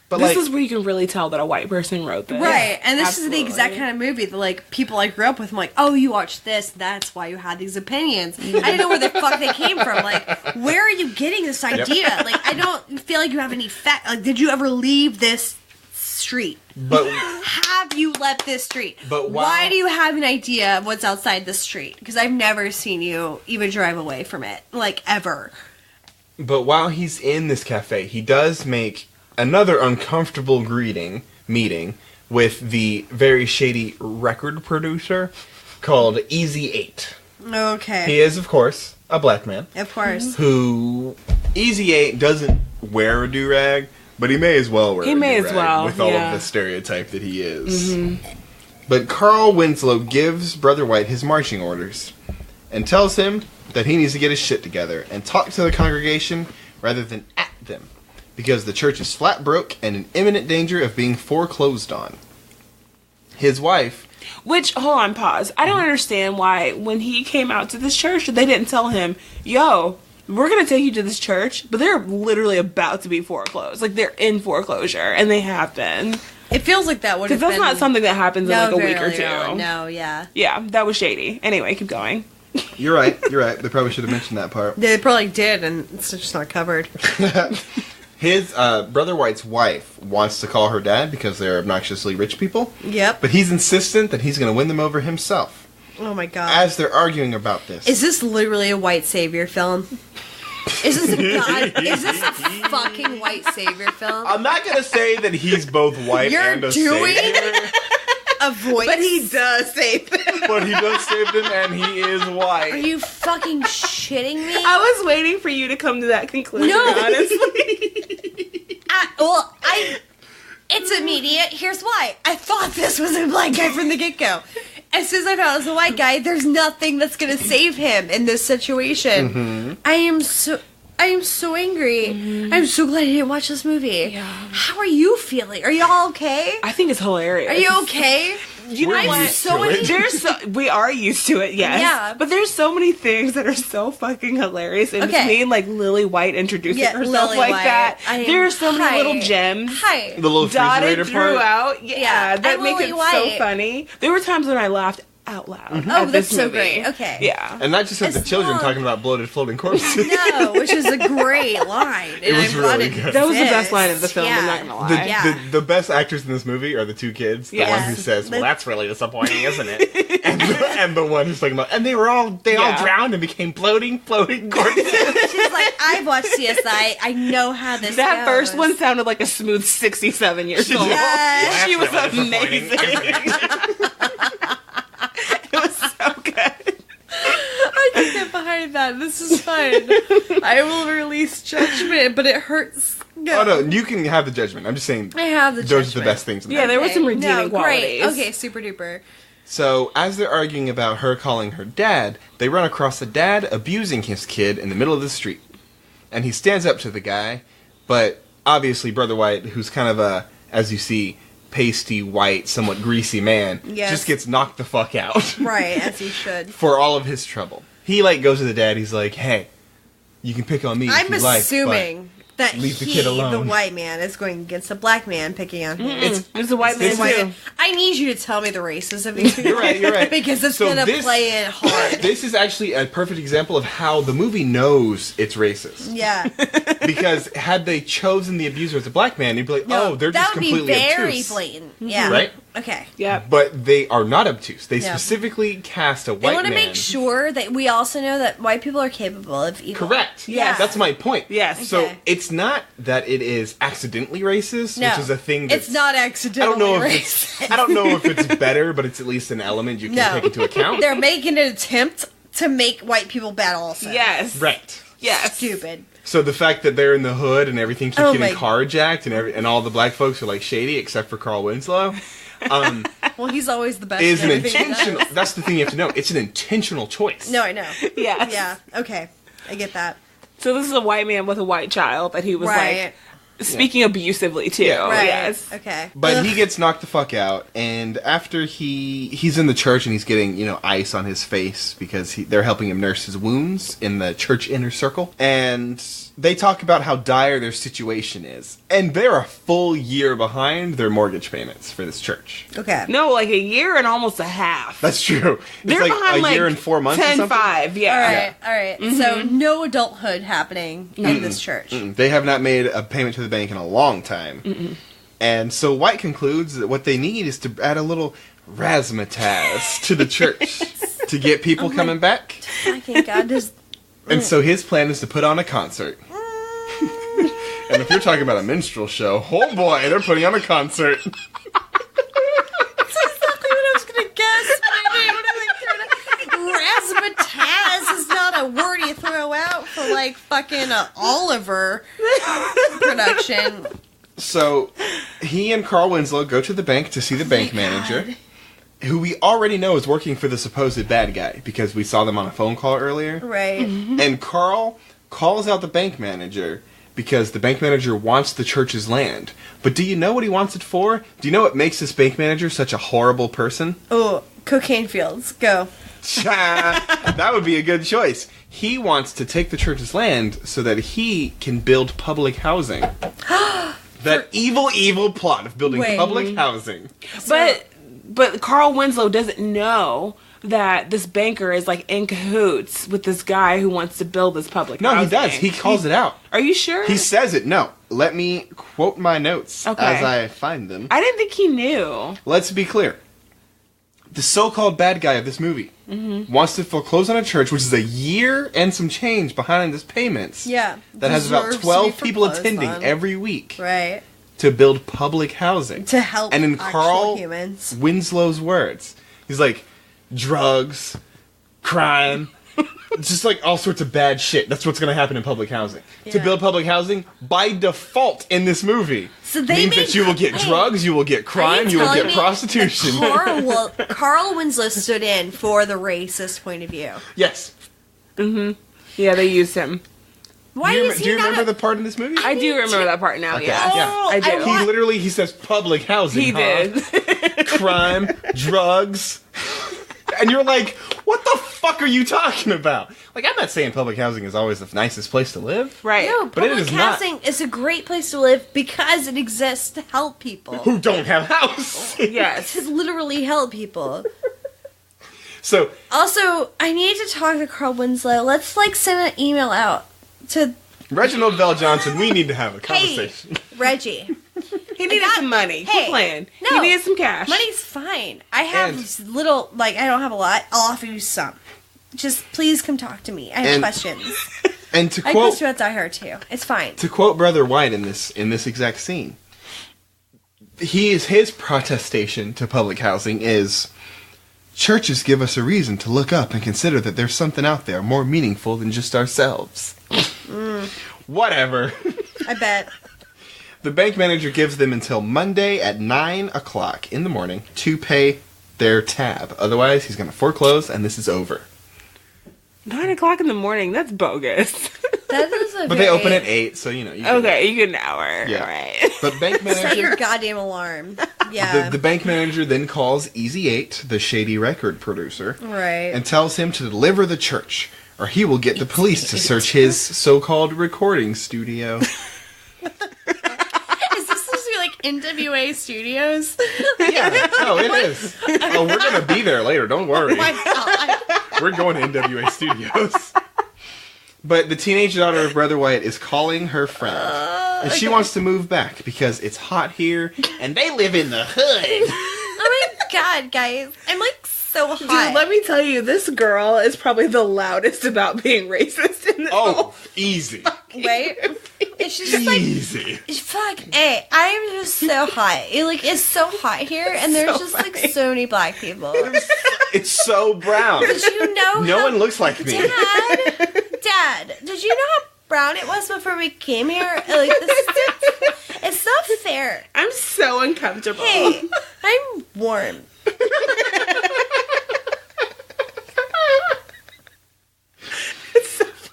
But This like, is where you can really tell that a white person wrote this. Right, and this is Absolutely. the exact kind of movie that, like, people I grew up with, I'm like, oh, you watched this, that's why you had these opinions. I didn't know where the fuck they came from. Like, where are you getting this idea? Like, I don't feel like you have any fact. Like, did you ever leave this street? but Have you left this street? But why do you have an idea of what's outside the street? Because I've never seen you even drive away from it, like, ever. but while he's in this cafe, he does make another uncomfortable meeting with the very shady record producer called Easy 8. Okay. He is, of course, a black man Of course. who Easy 8 doesn't wear a do-rag, but he may as well wear He a may as do-rag well, with all yeah. of the stereotype that he is. But Carl Winslow gives Brother White his marching orders and tells him that he needs to get his shit together and talk to the congregation rather than at them, because the church is flat broke and in imminent danger of being foreclosed on. His wife... Which, hold on, pause. I don't understand why when he came out to this church, they didn't tell him, yo, we're going to take you to this church, but they're literally about to be foreclosed. Like, they're in foreclosure, and they have been. It feels like that would have been... Because that's not something that happens in, like, a week or two. No, yeah. Yeah, that was shady. Anyway, keep going. You're right. They probably should have mentioned that part. They probably did, and it's just not covered. His Brother White's wife wants to call her dad because they're obnoxiously rich people. Yep. But he's insistent that he's going to win them over himself. Oh my god. As they're arguing about this. Is this literally a white savior film? Is this a fucking white savior film? I'm not going to say that he's both white and a savior. A voice. But he does save them. But he does save them, and he is white. Are you fucking shitting me? I was waiting for you to come to that conclusion, honestly. It's immediate. Here's why. I thought this was a black guy from the get-go. As soon as I found it was a white guy, there's nothing that's going to save him in this situation. Mm-hmm. I am so angry. Mm-hmm. I'm so glad I didn't watch this movie. Yeah. How are you feeling? Are y'all okay? I think it's hilarious. Are you okay? You know what? We are used to it, yes. Yeah. But there's so many things that are so fucking hilarious. And between, like, Lily White introducing herself Lily like White. that, there are so many little gems. The little dotted refrigerator part. throughout. Yeah, that make Lily it White. so funny. There were times when I laughed out loud. Mm-hmm. Oh, at that's this so movie. great. Okay. Yeah. And not just at the children talking about bloated floating corpses. No, which is a great line. And was I'm glad really good. That was the best line of the film, I'm not gonna lie. The best actors in this movie are the two kids. The one who says, well, that's really disappointing, isn't it? and the one who's talking about, and they all drowned and became floating corpses. She's like, I've watched CSI. I know how this That goes. first one sounded like a smooth 67 years old. Yes. She was amazing. It was so good. I can get behind that. This is fine. I will release judgment, but it hurts. Oh, no, you can have the judgment. I'm just saying I have the those judgment. are the best things in the Yeah, there movie. were some redeeming qualities. Great. Okay, super duper. So, as they're arguing about her calling her dad, they run across a dad abusing his kid in the middle of the street. And he stands up to the guy, but obviously Brother White, who's kind of a, as you see, pasty, white, somewhat greasy man, just gets knocked the fuck out. Right, as he should. For all of his trouble. He, goes to the dad, he's like, hey, you can pick on me if you like, I'm assuming that leave the kid alone. the white man, is going against a black man picking on him. It's a white man too. I need you to tell me the races of these people. You're right. Because it's going to play it hard. This is actually a perfect example of how the movie knows it's racist. Yeah. Because had they chosen the abuser as a black man, you'd be like, oh, they're just completely obtuse. That would be very blatant. Yeah. Right? Okay. Yeah. But they are not obtuse. They specifically cast a white man. They want to make sure that we also know that white people are capable of evil. Correct. Yes. That's my point. Yes. So Okay. it's not that it is accidentally racist, No. which is a thing that's... It's not accidentally racist. I don't know if it's better, but it's at least an element you can take into account. They're making an attempt to make white people bad also. Yes. Right. Yes. Stupid. So the fact that they're in the hood and everything keeps Oh getting my- carjacked and all the black folks are shady except for Carl Winslow Well, he's always the best. is at an everything he intentional... does. That's the thing you have to know. It's an intentional choice. No, I know. Yes. Yeah. Okay. I get that. So this is a white man with a white child that he was speaking abusively to. Yeah. Right. Yes. Okay. But Ugh. he gets knocked the fuck out, and after he's in the church and he's getting, ice on his face because they're helping him nurse his wounds in the church inner circle, and they talk about how dire their situation is, and they're a full year behind their mortgage payments for this church. Okay. No, like a year and almost a half. That's true. They're It's behind a year and 4 months or 10, something? 5, yeah. All right. All right. Mm-hmm. So no adulthood happening in this church. They have not made a payment to the bank in a long time. And so White concludes that what they need is to add a little razzmatazz to the church to get people coming back. Fucking God, does And so his plan is to put on a concert. And if you're talking about a minstrel show, oh boy, they're putting on a concert. That's exactly what I was gonna guess. Razzmatazz is not a word you throw out for fucking Oliver production. So he and Carl Winslow go to the bank to see the bank manager, who we already know is working for the supposed bad guy because we saw them on a phone call earlier. Right. And Carl calls out the bank manager because the bank manager wants the church's land. But do you know what he wants it for? Do you know what makes this bank manager such a horrible person? Oh, cocaine fields. Go. That would be a good choice. he wants to take the church's land so that he can build public housing. That evil plot of building public housing. But Carl Winslow doesn't know that this banker is like in cahoots with this guy who wants to build this public housing. No, he does. He calls it out. Are you sure? He says it. No. Let me quote my notes as I find them. I didn't think he knew. Let's be clear. The so-called bad guy of this movie wants to foreclose on a church, which is a year and some change behind its payments. Yeah. That has about 12 people attending every week. Right. To build public housing. To help and in Carl humans. Winslow's words, he's like, drugs, crime, just like all sorts of bad shit. That's what's going to happen in public housing. Yeah. To build public housing, by default in this movie, means that you will get drugs, you will get crime, you will get prostitution. Carl Winslow stood in for the racist point of view. Yes. Mm-hmm. Yeah, they used him. Why do you, is he do you not remember the part in this movie? I do remember that part now, okay. yeah. I do. He says public housing. He did. Crime, drugs. And you're like, what the fuck are you talking about? Like, I'm not saying public housing is always the nicest place to live. Right. No, but public housing is a great place to live because it exists to help people. Who don't have house. Yes. To literally help people. So. Also, I need to talk to Carl Winslow. Let's, send an email out to... Reginald Bell Johnson, we need to have a conversation. Hey, Reggie. He needed some money. Quit playing. No, he needed some cash. Money's fine. I have little, I don't have a lot. I'll offer you some. Just please come talk to me. I have questions. And to I quote... have questions about Die Hard too. It's fine. To quote Brother White in this exact scene, his protestation to public housing is, churches give us a reason to look up and consider that there's something out there more meaningful than just ourselves. Whatever. I bet. The bank manager gives them until Monday at 9 o'clock in the morning to pay their tab. Otherwise, he's going to foreclose, and this is over. 9 o'clock in the morning? That's bogus. That is a But they open at 8, so, you get an hour. Yeah. All right. But bank manager... Set your goddamn alarm. Yeah. The bank manager then calls Easy 8, the shady record producer, right, and tells him to deliver the church, or he will get the police to search his so-called recording studio. NWA Studios? Yeah, no, it is. Oh, we're going to be there later, don't worry. Oh my God. We're going to NWA Studios. But the teenage daughter of Brother White is calling her friend. And she wants to move back because it's hot here and they live in the hood. Oh my God, guys. I'm so hot. Dude, let me tell you, this girl is probably the loudest about being racist in this whole easy. Right? And she's just easy. Fuck, hey, I'm just so hot. It's so hot here, and there's so just so many black people. It's so brown. Did you know? No one looks like me. Dad, did you know how brown it was before we came here? It's not fair. I'm so uncomfortable. Hey, I'm warm.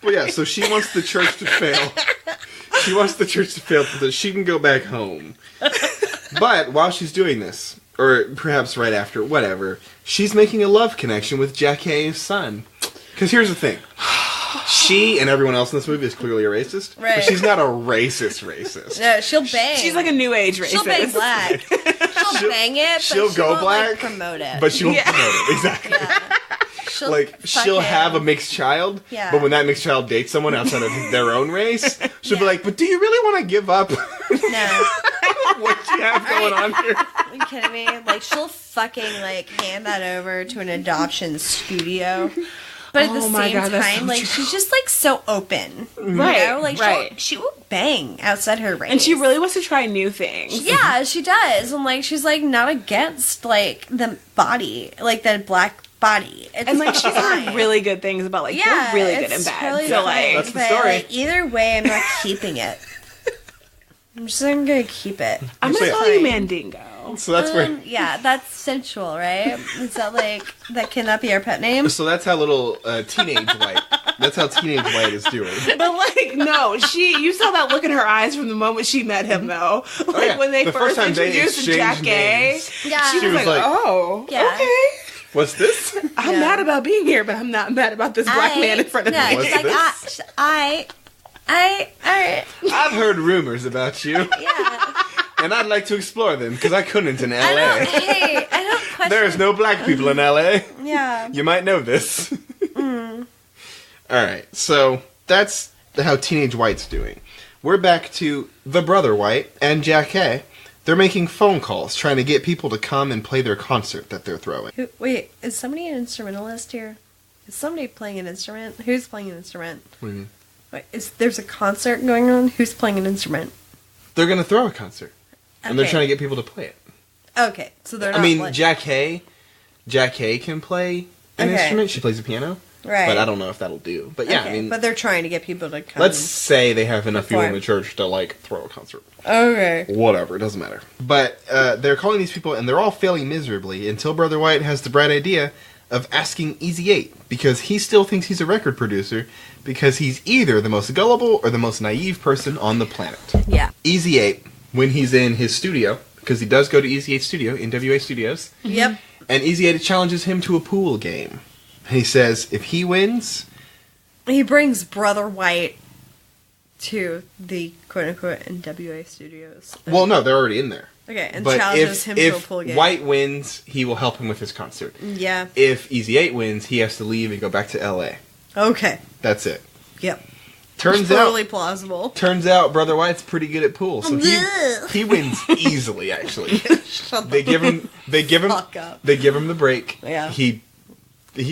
Well, yeah, so she wants the church to fail. She wants the church to fail so that she can go back home. But while she's doing this, or perhaps right after, whatever, she's making a love connection with Jackie's son. Because here's the thing. She and everyone else in this movie is clearly a racist. Right. But she's not a racist. No, she'll bang. She's like a new age racist. She'll bang black. She'll bang it, but she'll go won't, black, promote it. But she won't promote it. Exactly. Yeah. She'll have a mixed child, but when that mixed child dates someone outside of their own race, she'll be like, but do you really want to give up? No. What do you have going on here? Are you kidding me? She'll fucking, hand that over to an adoption studio. But at the same time, so she's just, so open. Right, you know? right. She will bang outside her race. And she really wants to try new things. Yeah, she does. And, she's, not against, the body. The black body. It's and she's heard really good things about they're really good and bad. Really so that's the story. Either way, I'm not keeping it. I'm gonna keep it. I'm gonna call you Mandingo. So that's where. Yeah, that's sensual, right? Is that that cannot be our pet name? So that's how little teenage White. That's how teenage White is doing. But no, you saw that look in her eyes from the moment she met him, though. When they first introduced Jack A. Yeah, she was like, oh, yeah. okay. What's this? I'm mad about being here, but I'm not mad about this black man in front of me. What's he's like, I've heard rumors about you, yeah. and I'd like to explore them, because I couldn't in L.A. I don't question. There's no black people in L.A. Yeah. You might know this. Alright, so that's how Teenage White's doing. We're back to the Brother White and Jack A. They're making phone calls, trying to get people to come and play their concert that they're throwing. Wait, is somebody an instrumentalist here? Is somebody playing an instrument? Who's playing an instrument? What do you mean? Wait, there's a concert going on? Who's playing an instrument? They're going to throw a concert. And they're Okay. trying to get people to play it. Okay, so they're not I mean, playing. Jack A can play an Okay. instrument. She plays the piano. Right. But I don't know if that'll do. But yeah, Okay, I mean, but they're trying to get people to come. let's say they have enough people in perform. the church to, like, throw a concert. Okay. Whatever, it doesn't matter. But they're calling these people, and they're all failing miserably until Brother White has the bright idea of asking Easy 8, because he still thinks he's a record producer, because he's either the most gullible or the most naive person on the planet. Yeah. Easy 8, when he's in his studio, because he does go to Easy 8's studio, NWA Studios, Yep. and Easy 8 challenges him to a pool game. And he says if he wins... He brings Brother White to the quote-unquote NWA studios. Well, no, they're already in there. Okay, and But challenges him to a pool if game. White wins, he will help him with his concert. Yeah. If Easy 8 wins, he has to leave and go back to LA. Okay. That's it. Yep. Turns Totally plausible. Brother White's pretty good at pool, so he wins easily. Actually, Shut they give him fuck up. they give him the break. Yeah. He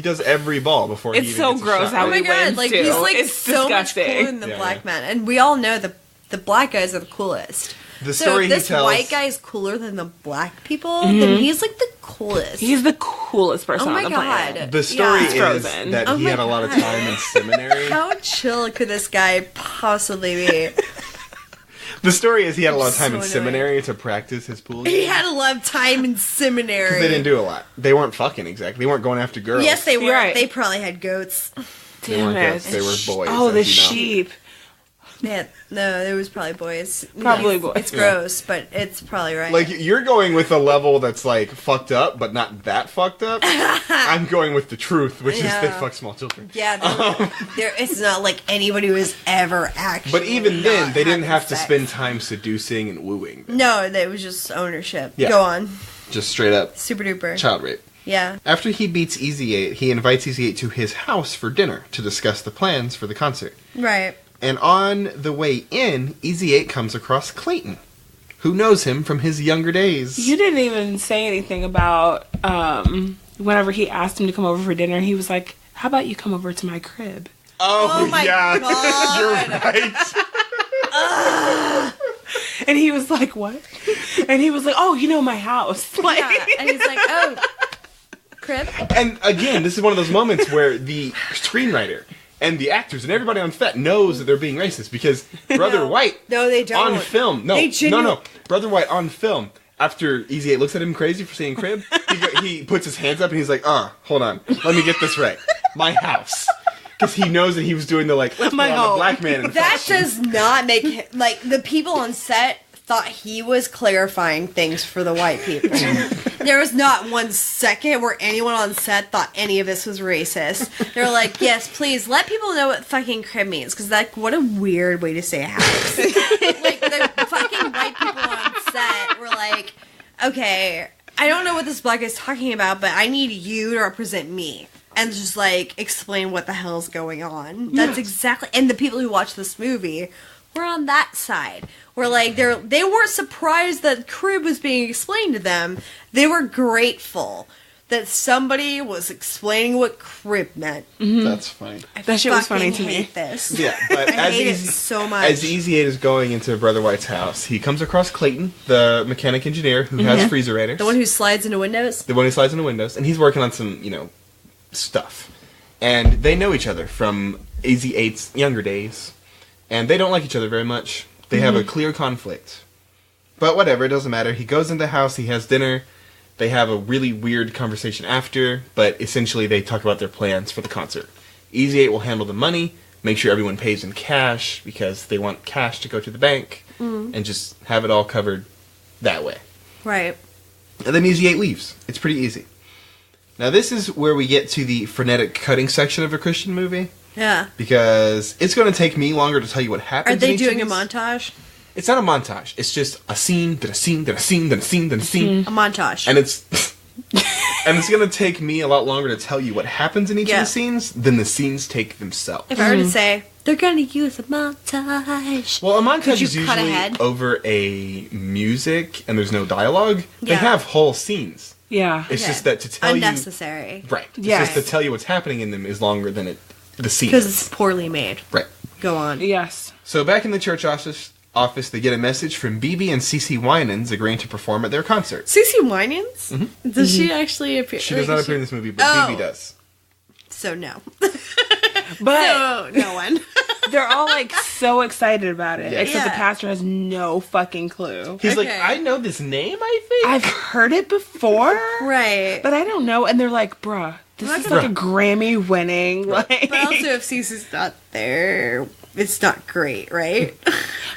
does every ball before. It's he even so gets a gross shot. how Oh my he god, wins, like too. he's like It's so disgusting. much cooler than the Yeah, black yeah. man. And we all know the black guys are the coolest. The So story if he this tells. white guy is cooler than the black people, then he's like the coolest. He's the coolest person Oh my on the planet. God. The story Yeah. is Frozen. that Oh he my had a lot of God. time in seminary. How chill could this guy possibly be? The story is he had a lot of So time in annoying. seminary to practice his pool He game. had a lot of time in seminary. They didn't do a lot. They weren't fucking exactly. They weren't going after girls. Yes, they were. You're right. They probably had goats. They Damn weren't it. girls. They were boys. Oh, as the you know. sheep. Yeah, no, it was probably boys. Probably It's- boys. It's gross, but it's probably right. Like, you're going with a level that's, like, fucked up, but not that fucked up. I'm going with the truth, which is they Yeah. fuck small children. yeah, it's not like anybody was ever actually. But even then, not they didn't having have to sex. spend time seducing and wooing them. No, it was just ownership. Yeah. Go on, Just straight up super duper. child rape. Yeah. After he beats Easy 8, he invites Easy 8 to his house for dinner to discuss the plans for the concert. Right. And on the way in, Easy 8 comes across Clayton, who knows him from his younger days. You didn't even say anything about whenever he asked him to come over for dinner. He was like, "How about you come over to my crib?" Oh my yeah. God. You're right. And he was like, "What?" And he was like, "Oh, you know my house." Like, Yeah. And he's like, oh, crib. And again, this is one of those moments where the screenwriter and the actors and everybody on set knows that they're being racist, because Brother White No, they don't. on film, They no, Brother White on film, after Easy 8 looks at him crazy for saying crib, he puts his hands up and he's like, hold on, let me get this right. My house. Because he knows that he was doing the, like, let's My put on home. a black man in That fashion. does not make him, like, the people on set thought he was clarifying things for the white people. There was not 1 second where anyone on set thought any of this was racist. They were like, yes, please let people know what fucking crib means, because like, what a weird way to say house. Like, the fucking white people on set were like, okay, I don't know what this black guy's talking about, but I need you to represent me. And just, like, explain what the hell's going on. That's exactly... And the people who watched this movie were on that side. Where, like, they weren't surprised that crib was being explained to them. They were grateful that somebody was explaining what crib meant. That's funny. That shit was Fucking funny to me. hate this. Yeah, but I hate it so much. As Easy 8 is going into Brother White's house, he comes across Clayton, the mechanic engineer who has freezerators. The one who slides into windows? The one who slides into windows, and he's working on some, stuff. And they know each other from Easy 8's younger days. And they don't like each other very much. They have a clear conflict. But whatever, it doesn't matter. He goes into the house, he has dinner. They have a really weird conversation after, but essentially they talk about their plans for the concert. Easy 8 will handle the money, make sure everyone pays in cash, because they want cash to go to the bank, and just have it all covered that way. Right. And then Easy 8 leaves. It's pretty easy. Now, this is where we get to the frenetic cutting section of a Christian movie. Yeah. Because it's going to take me longer to tell you what happens. Are they in each doing of a these. montage? It's not a montage. It's just a scene, then a scene, then a scene, then a scene, then a scene. A montage. And it's and it's going to take me a lot longer to tell you what happens in each of the scenes than the scenes take themselves. If I were to say, they're going to use a montage. Well, a montage Could you is cut usually ahead? over a music and there's no dialogue. They Yeah. have whole scenes. Yeah. It's Okay. just that to tell Unnecessary. you... Right. It's Yes. just to tell you what's happening in them is longer than the scene. Because it's poorly made. Right. Go on. Yes. So back in the church office, they get a message from BB and Cece Winans agreeing to perform at their concert. Cece Winans? Does she actually appear? She does not appear in this movie, but Oh. BB does. So no. But No one. they're all like so excited about it, except the Yeah. pastor has no fucking clue. He's like, Okay. I know this name, I think. I've heard it before, Right. but I don't know. And they're like, bruh, this is like a Grammy winning. Like, But also, if Cece's not there, it's not great, right?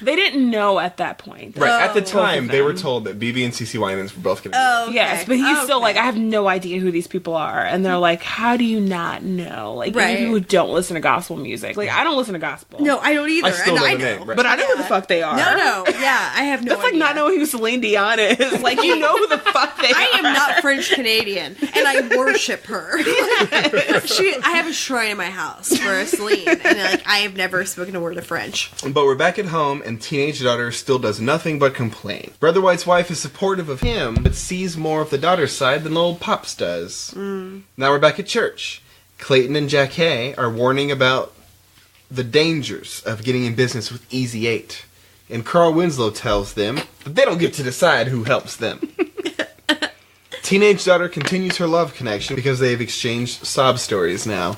they didn't know at that point. Right, at the Oh. time, they were them. told that BB and Cece Winans were both going to Oh, okay. Yes, but he's still Okay. like, I have no idea who these people are. And they're like, how do you not know? Like, Right. even people who don't listen to gospel music. Like, I don't listen to gospel. No, I don't either. I still and know I the know. name, right. But I know who the fuck they are. No, yeah, I have no That's like idea. not knowing who Celine Dion is. Like, you know who the fuck they I are. am not French Canadian, and I worship her. I have a shrine in my house for Celine, and like I have never spoken a word of French. But we're back at home, and teenage daughter still does nothing but complain. Brother White's wife is supportive of him, but sees more of the daughter's side than old Pops does. Now we're back at church. Clayton and Jack Hay are warning about the dangers of getting in business with Easy 8. And Carl Winslow tells them that they don't get to decide who helps them. Teenage daughter continues her love connection because they've exchanged sob stories now.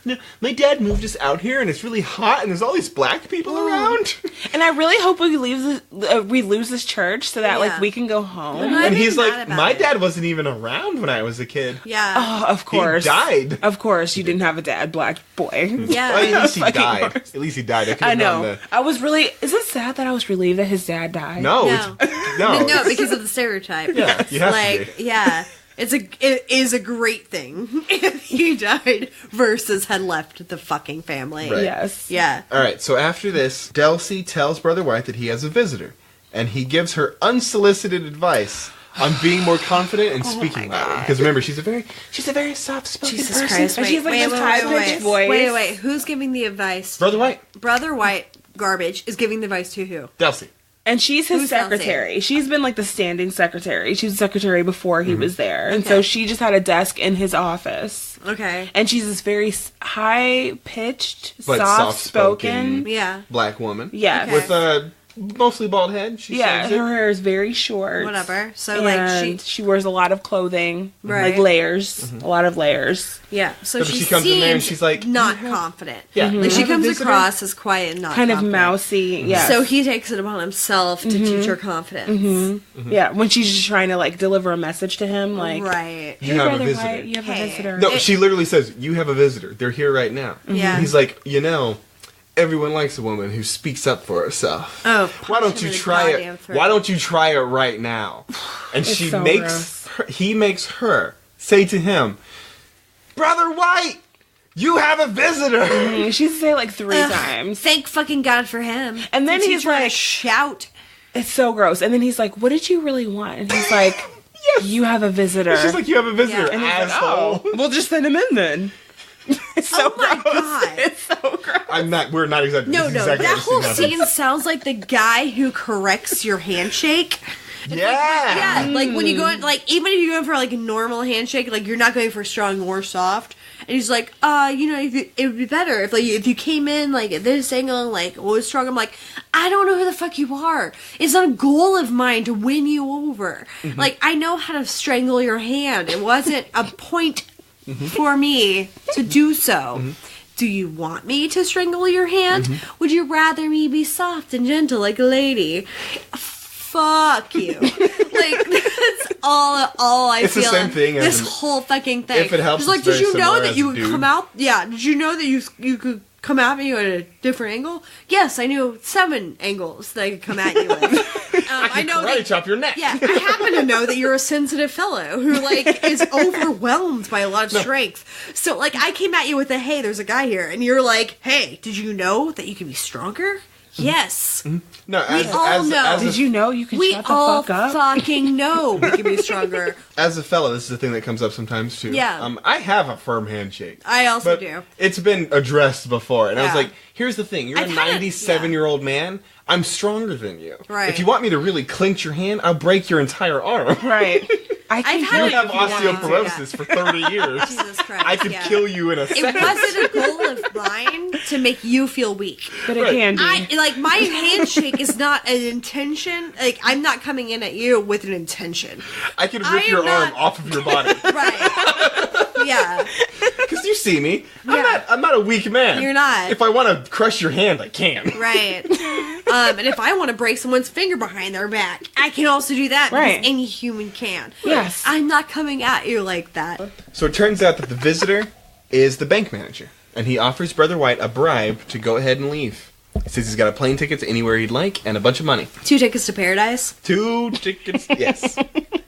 No, my dad moved us out here and it's really hot and there's all these black people around. And I really hope we lose this church so that, like, Yeah. we can go home. I'm not And even he's mad like, about my it. dad wasn't even around when I was a kid. Yeah. Oh, of course. He died. Of course, you didn't have a dad, black boy. Yeah. Well, at least he Fucking died. course. At least he died. I know. I was really... Is it sad that I was relieved that his dad died? No, No. no. No, because of the stereotype. Yeah, you have to like, be. yeah. It is a great thing if he died versus had left the fucking family. Right. Yes. Yeah. All right, so after this, Delcy tells Brother White that he has a visitor, and he gives her unsolicited advice on being more confident and speaking louder. Because remember, she's a very soft-spoken Jesus person. Christ. And Wait, she's like wait, this wait, high-pitched wait, voice. Wait. Who's giving the advice? Brother White, Brother White, garbage, is giving the advice to who? Delcy. And she's his Who's secretary. She's been like the standing secretary. She was secretary before he was there. And so Okay. she just had a desk in his office. Okay. And she's this very high-pitched, But soft-spoken. Yeah. Black woman. Yes. Okay. With a mostly bald head. She Yeah, says it. her hair is very short. Whatever. So, And like, she wears a lot of clothing. Right. Like layers. A lot of layers. yeah. So But she comes in there and seems she's like, not "You have-" confident. Yeah. Like, she "You have a comes visitor?" across as quiet and not Kind of confident. mousy. Yeah. So he takes it upon himself to teach her confidence. Yeah, when she's just trying to like deliver a message to him, like, Right. You have a Brother visitor. White, you have Hey. a visitor. No, she literally says, you have a visitor. They're here right now. Yeah. And he's like, everyone likes a woman who speaks up for herself. Oh, Why don't punch you him in the try goddamn it? throat. Why don't you try it right now? And It's she so he makes her say to him, Brother White, you have a visitor. She say like 3 Ugh, times. Thank fucking God for him. And then To he's teach her to like- shout. It's so gross. And then he's like, "What did you really want?" And he's like, Yes. "You have a visitor." She's like, you have a visitor, Yeah. and he's like, asshole. "Oh, we'll just send him in then." It's so Oh my gross. God. It's so gross. We're not exactly. No, this is no. exactly That what whole happens. scene sounds like the guy who corrects your handshake. Yeah. Yeah, like when you go in, like even if you go in for like a normal handshake, like you're not going for strong or soft. And he's like, it would be better if you came in like at this angle, like was strong. I'm like, I don't know who the fuck you are. It's not a goal of mine to win you over. Like I know how to strangle your hand. It wasn't a point for me to do so. Do you want me to strangle your hand? Would you rather me be soft and gentle like a lady? Fuck you. Like that's all I It's the feel. same thing as this an- whole fucking thing. if it helps, It's like, it's did you very know similar that as you a could dude. come out? Yeah. Did you know that you could come at me at a different angle? Yes, I knew 7 angles that I could come at you with. I know Karate that, chop your neck. yeah, I happen to know that you're a sensitive fellow who, like, is overwhelmed by a lot of strength. So, like, I came at you with hey, there's a guy here. And you're like, hey, did you know that you can be stronger? Yes. No, We all know. Did you know you can We shut the all fuck up? fucking know we can be stronger. as a fella, this is a thing that comes up sometimes too. Yeah. I have a firm handshake. I also but do. It's been addressed before, and I was Yeah. like, "Here's the thing: you're I've a had 97-year-old man. I'm stronger than you. Right. If you want me to really clinch your hand, I'll break your entire arm. Right. I can had You it have if you want to, osteoporosis for 30 years. Jesus Christ. I could yeah. kill you in a It second. wasn't a goal of mine to make you feel weak. but it Right. can be. My handshake is not an intention. Like, I'm not coming in at you with an intention. I could I rip am your not- arm off of your body. Right. Yeah. Because you see me. Yeah. I'm not a weak man. You're not. If I want to crush your hand, I can. Right. And if I want to break someone's finger behind their back, I can also do that. Right. Because any human can. Yes. I'm not coming at you like that. So it turns out that the visitor is the bank manager, and he offers Brother White a bribe to go ahead and leave. He says he's got a plane ticket to anywhere he'd like and a bunch of money. 2 tickets to paradise. 2 tickets, yes.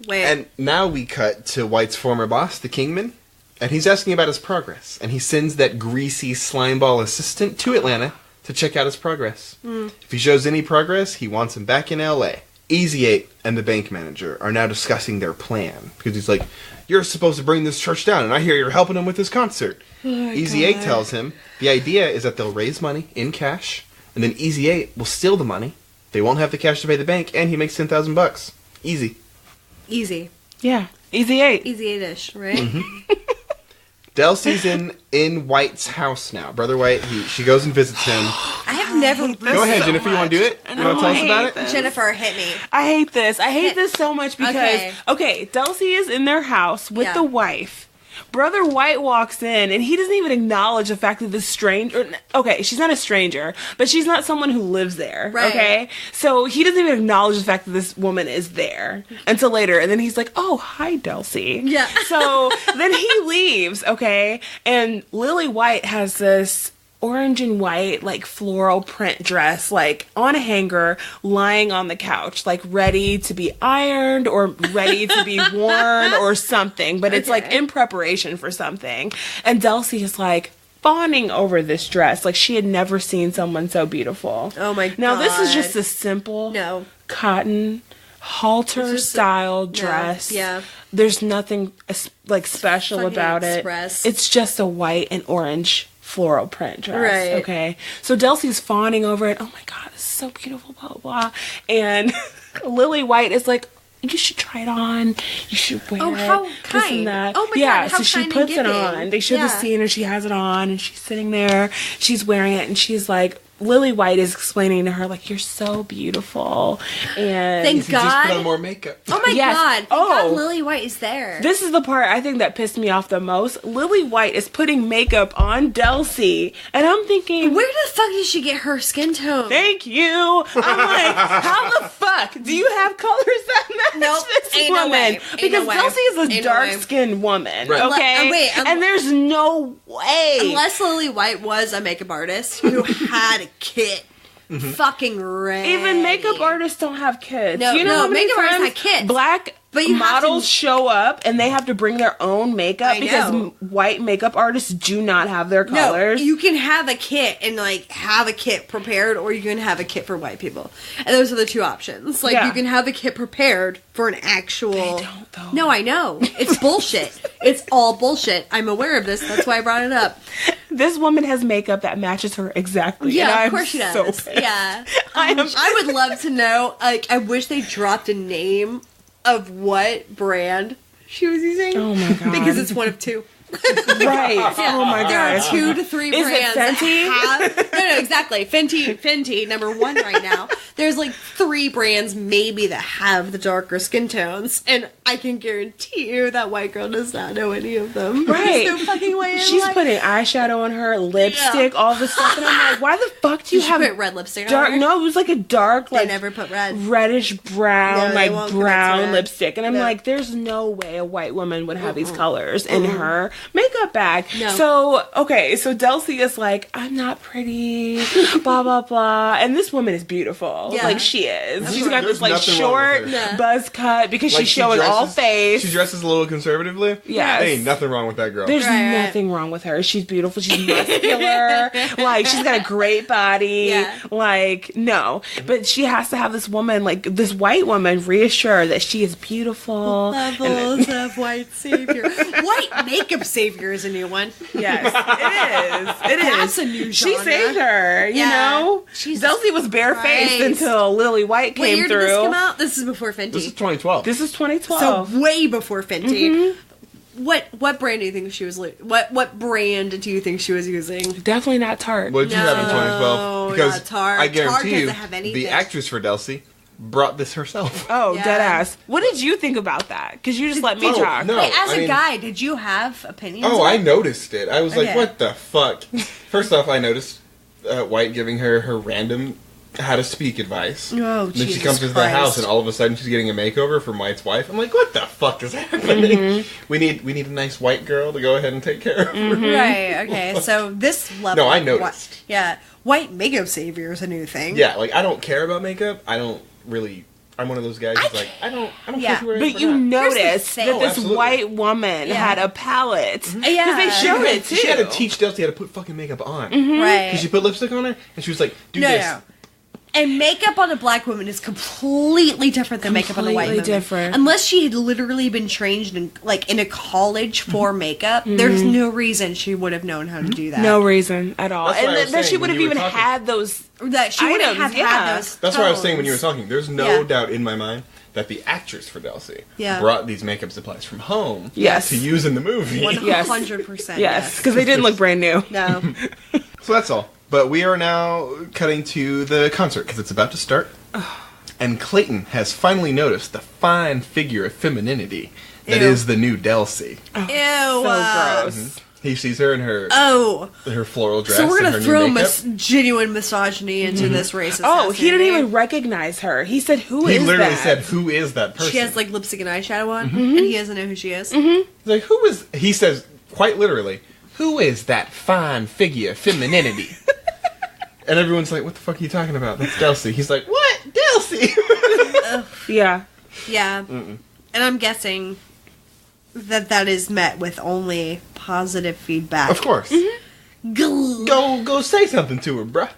Wait. And now we cut to White's former boss, the Kingman, and he's asking about his progress. And he sends that greasy slimeball assistant to Atlanta to check out his progress. If he shows any progress, he wants him back in L.A. Easy 8 and the bank manager are now discussing their plan. Because he's like, you're supposed to bring this church down, and I hear you're helping him with his concert. Easy 8 tells him the idea is that they'll raise money in cash, and then Easy 8 will steal the money. They won't have the cash to pay the bank, and he makes $10,000. Easy. Easy. Yeah. Easy 8. Easy 8-ish, right? Delsey's in White's house now. Brother White, she goes and visits him. I have never... Go ahead, Jennifer, you want to do it? You want to tell us about it? Jennifer, hit me. I hate this. I hate this so much because, okay, Dulcie is in their house with Yeah. the wife. Brother White walks in, and he doesn't even acknowledge the fact that this stranger... Okay, she's not a stranger, but she's not someone who lives there, Right. okay? So he doesn't even acknowledge the fact that this woman is there until later, and then he's like, oh, hi, Dulcie. Yeah. So then he leaves, okay? And Lily White has this orange and white, like, floral print dress, like, on a hanger, lying on the couch, like, ready to be ironed or ready to be worn or something. But it's, like, in preparation for something. And Dulcie is, like, fawning over this dress. Like, she had never seen someone so beautiful. Oh, my God. Now, this is just a simple No. cotton halter-style dress. yeah. There's nothing, like, special Fucking about express. it. It's just a white and orange floral print dress. Right. Okay. So Delsey's fawning over it. Oh my God, this is so beautiful, blah, blah, blah. And Lily White is like, you should try it on. You should wear Oh, it. how This kind. and that. Oh my yeah, God, how so she kind and puts it giving. on. They show the Yeah. scene and she has it on and she's sitting there. She's wearing it and she's like, Lily White is explaining to her, like, you're so beautiful. And Thank He just put God. on more makeup. Oh my Yes. God. Thank Oh. God Lily White is there. this is the part I think that pissed me off the most. Lily White is putting makeup on Delsey. And I'm thinking, Where the fuck did she get her skin tone? thank you. I'm like, how the fuck do you have colors that match Nope, this ain't no woman? way. Ain't Because no way. Delsey is a Ain't no way. dark-skinned woman, Right. okay? Wait, and there's no way. Unless Lily White was a makeup artist who had a kit. Fucking ready. Even makeup artists don't have kids. No, you know no, how many makeup artists times have kids. black But you have models to- show up and they have to bring their own makeup I because know. white makeup artists do not have their No, colors. you can have a kit and like have a kit prepared, or you can have a kit for white people, and those are the two options. Like Yeah. you can have a kit prepared for an actual. They don't, though. No, I know it's bullshit. It's all bullshit. I'm aware of this. That's why I brought it up. This woman has makeup that matches her exactly. Yeah, and of I'm course she does. so pissed. Yeah, I I would love to know. Like, I wish they dropped a name of what brand she was using. Oh my God. Because it's one of two. Right. Oh my There are God. 2 to 3 Is it brands Fenty? that have... No, exactly. Fenty, number 1 right now. There's like 3 brands maybe that have the darker skin tones, and I can guarantee you that white girl does not know any of them. Right. There's no fucking way in She's life. putting eyeshadow on her, lipstick, all this stuff, and I'm like, why the fuck do you Did she have put red lipstick on dark? her? No, it was like a dark, They like never put red. reddish brown, No, they like won't commit to brown red. lipstick, and I'm No. like, there's no way a white woman would have these colors in her makeup bag. No. So, okay, so Delcy is like, I'm not pretty, blah, blah, blah. And this woman is beautiful. Yeah. Like, she is. There's She's got there's this, like, nothing wrong short with her. Yeah. buzz cut because Like, she's she showing all dresses- face. She dresses a little conservatively. Yes. There ain't nothing wrong with that girl. There's Right. nothing wrong with her. She's beautiful. She's muscular. Like, she's got a great body. Yeah. Like, no. But she has to have this woman, like, this white woman reassure that she is beautiful. Levels of white savior. White makeup savior is a new one. Yes, it is. It is. That's a new She genre. saved her, you Yeah. know? Jesus Delcy was barefaced Christ. until Lily White What came year through. did this come out? This is before Fenty. This is 2012. This is so 2012. way before Fenty. What brand do you think she was? What brand do you think she was using? Definitely not Tarte. What did you have in 2012? No, Because not Tarte. I Tarte guarantee you, doesn't have anything. the actress for Delcy brought this herself. Oh, Yeah. dead ass. What did you think about that? Because you just let me Oh, talk. no. Wait, as I a mean- guy, did you have opinions? Oh, I about it? noticed it. I was like, Okay. what the fuck? First off, I noticed White giving her random how to speak advice. Oh, Then she Jesus comes into the Christ. house and all of a sudden she's getting a makeover from White's wife. I'm like, what the fuck is happening? We need a nice white girl to go ahead and take care of her. Right. Okay. So this level. No, I of noticed. White makeup savior is a new thing. Yeah, like I don't care about makeup. I'm one of those guys who's like, I don't Yeah. care who wears But it you or not. noticed thing. that Oh, this absolutely. white woman Yeah. had a palette. Because Yeah. they showed it too. She had to teach Delcy how to put fucking makeup on. Right. Because she put lipstick on her and she was like, do this. No. And makeup on a black woman is completely different than makeup on a white Completely woman. different. Unless she had literally been trained in a college for makeup, there's no reason she would have known how to do that. No reason at all. That's And what I was that she saying would when have you were even talking. had those. That she wouldn't Items, have yeah. had those. That's what I was saying when you were tones. talking. There's no Yeah. doubt in my mind that the actress for Delcy Yeah. brought these makeup supplies from home Yes. to use in the movie. 100%. Yes, because they didn't look brand new. No. So that's all. But we are now cutting to the concert because it's about to start. And Clayton has finally noticed the fine figure of femininity that Ew. is the new Delcy. Ew. So gross. He sees her in her Oh. floral dress So we're and gonna her throw new makeup. genuine misogyny into this racist. Oh, ass he didn't movie. even recognize her. He said, "Who is He literally that?" said, "Who is that person?" She has like lipstick and eyeshadow on, and he doesn't know who she is. He's like, "Who is?" He says, quite literally, "Who is that fine figure of femininity?" And everyone's like, "What the fuck are you talking about? That's Delcy." He's like, "What, Delcy?" Yeah. Yeah, and I'm guessing that is met with only positive feedback. Of course. Go say something to her, bruh.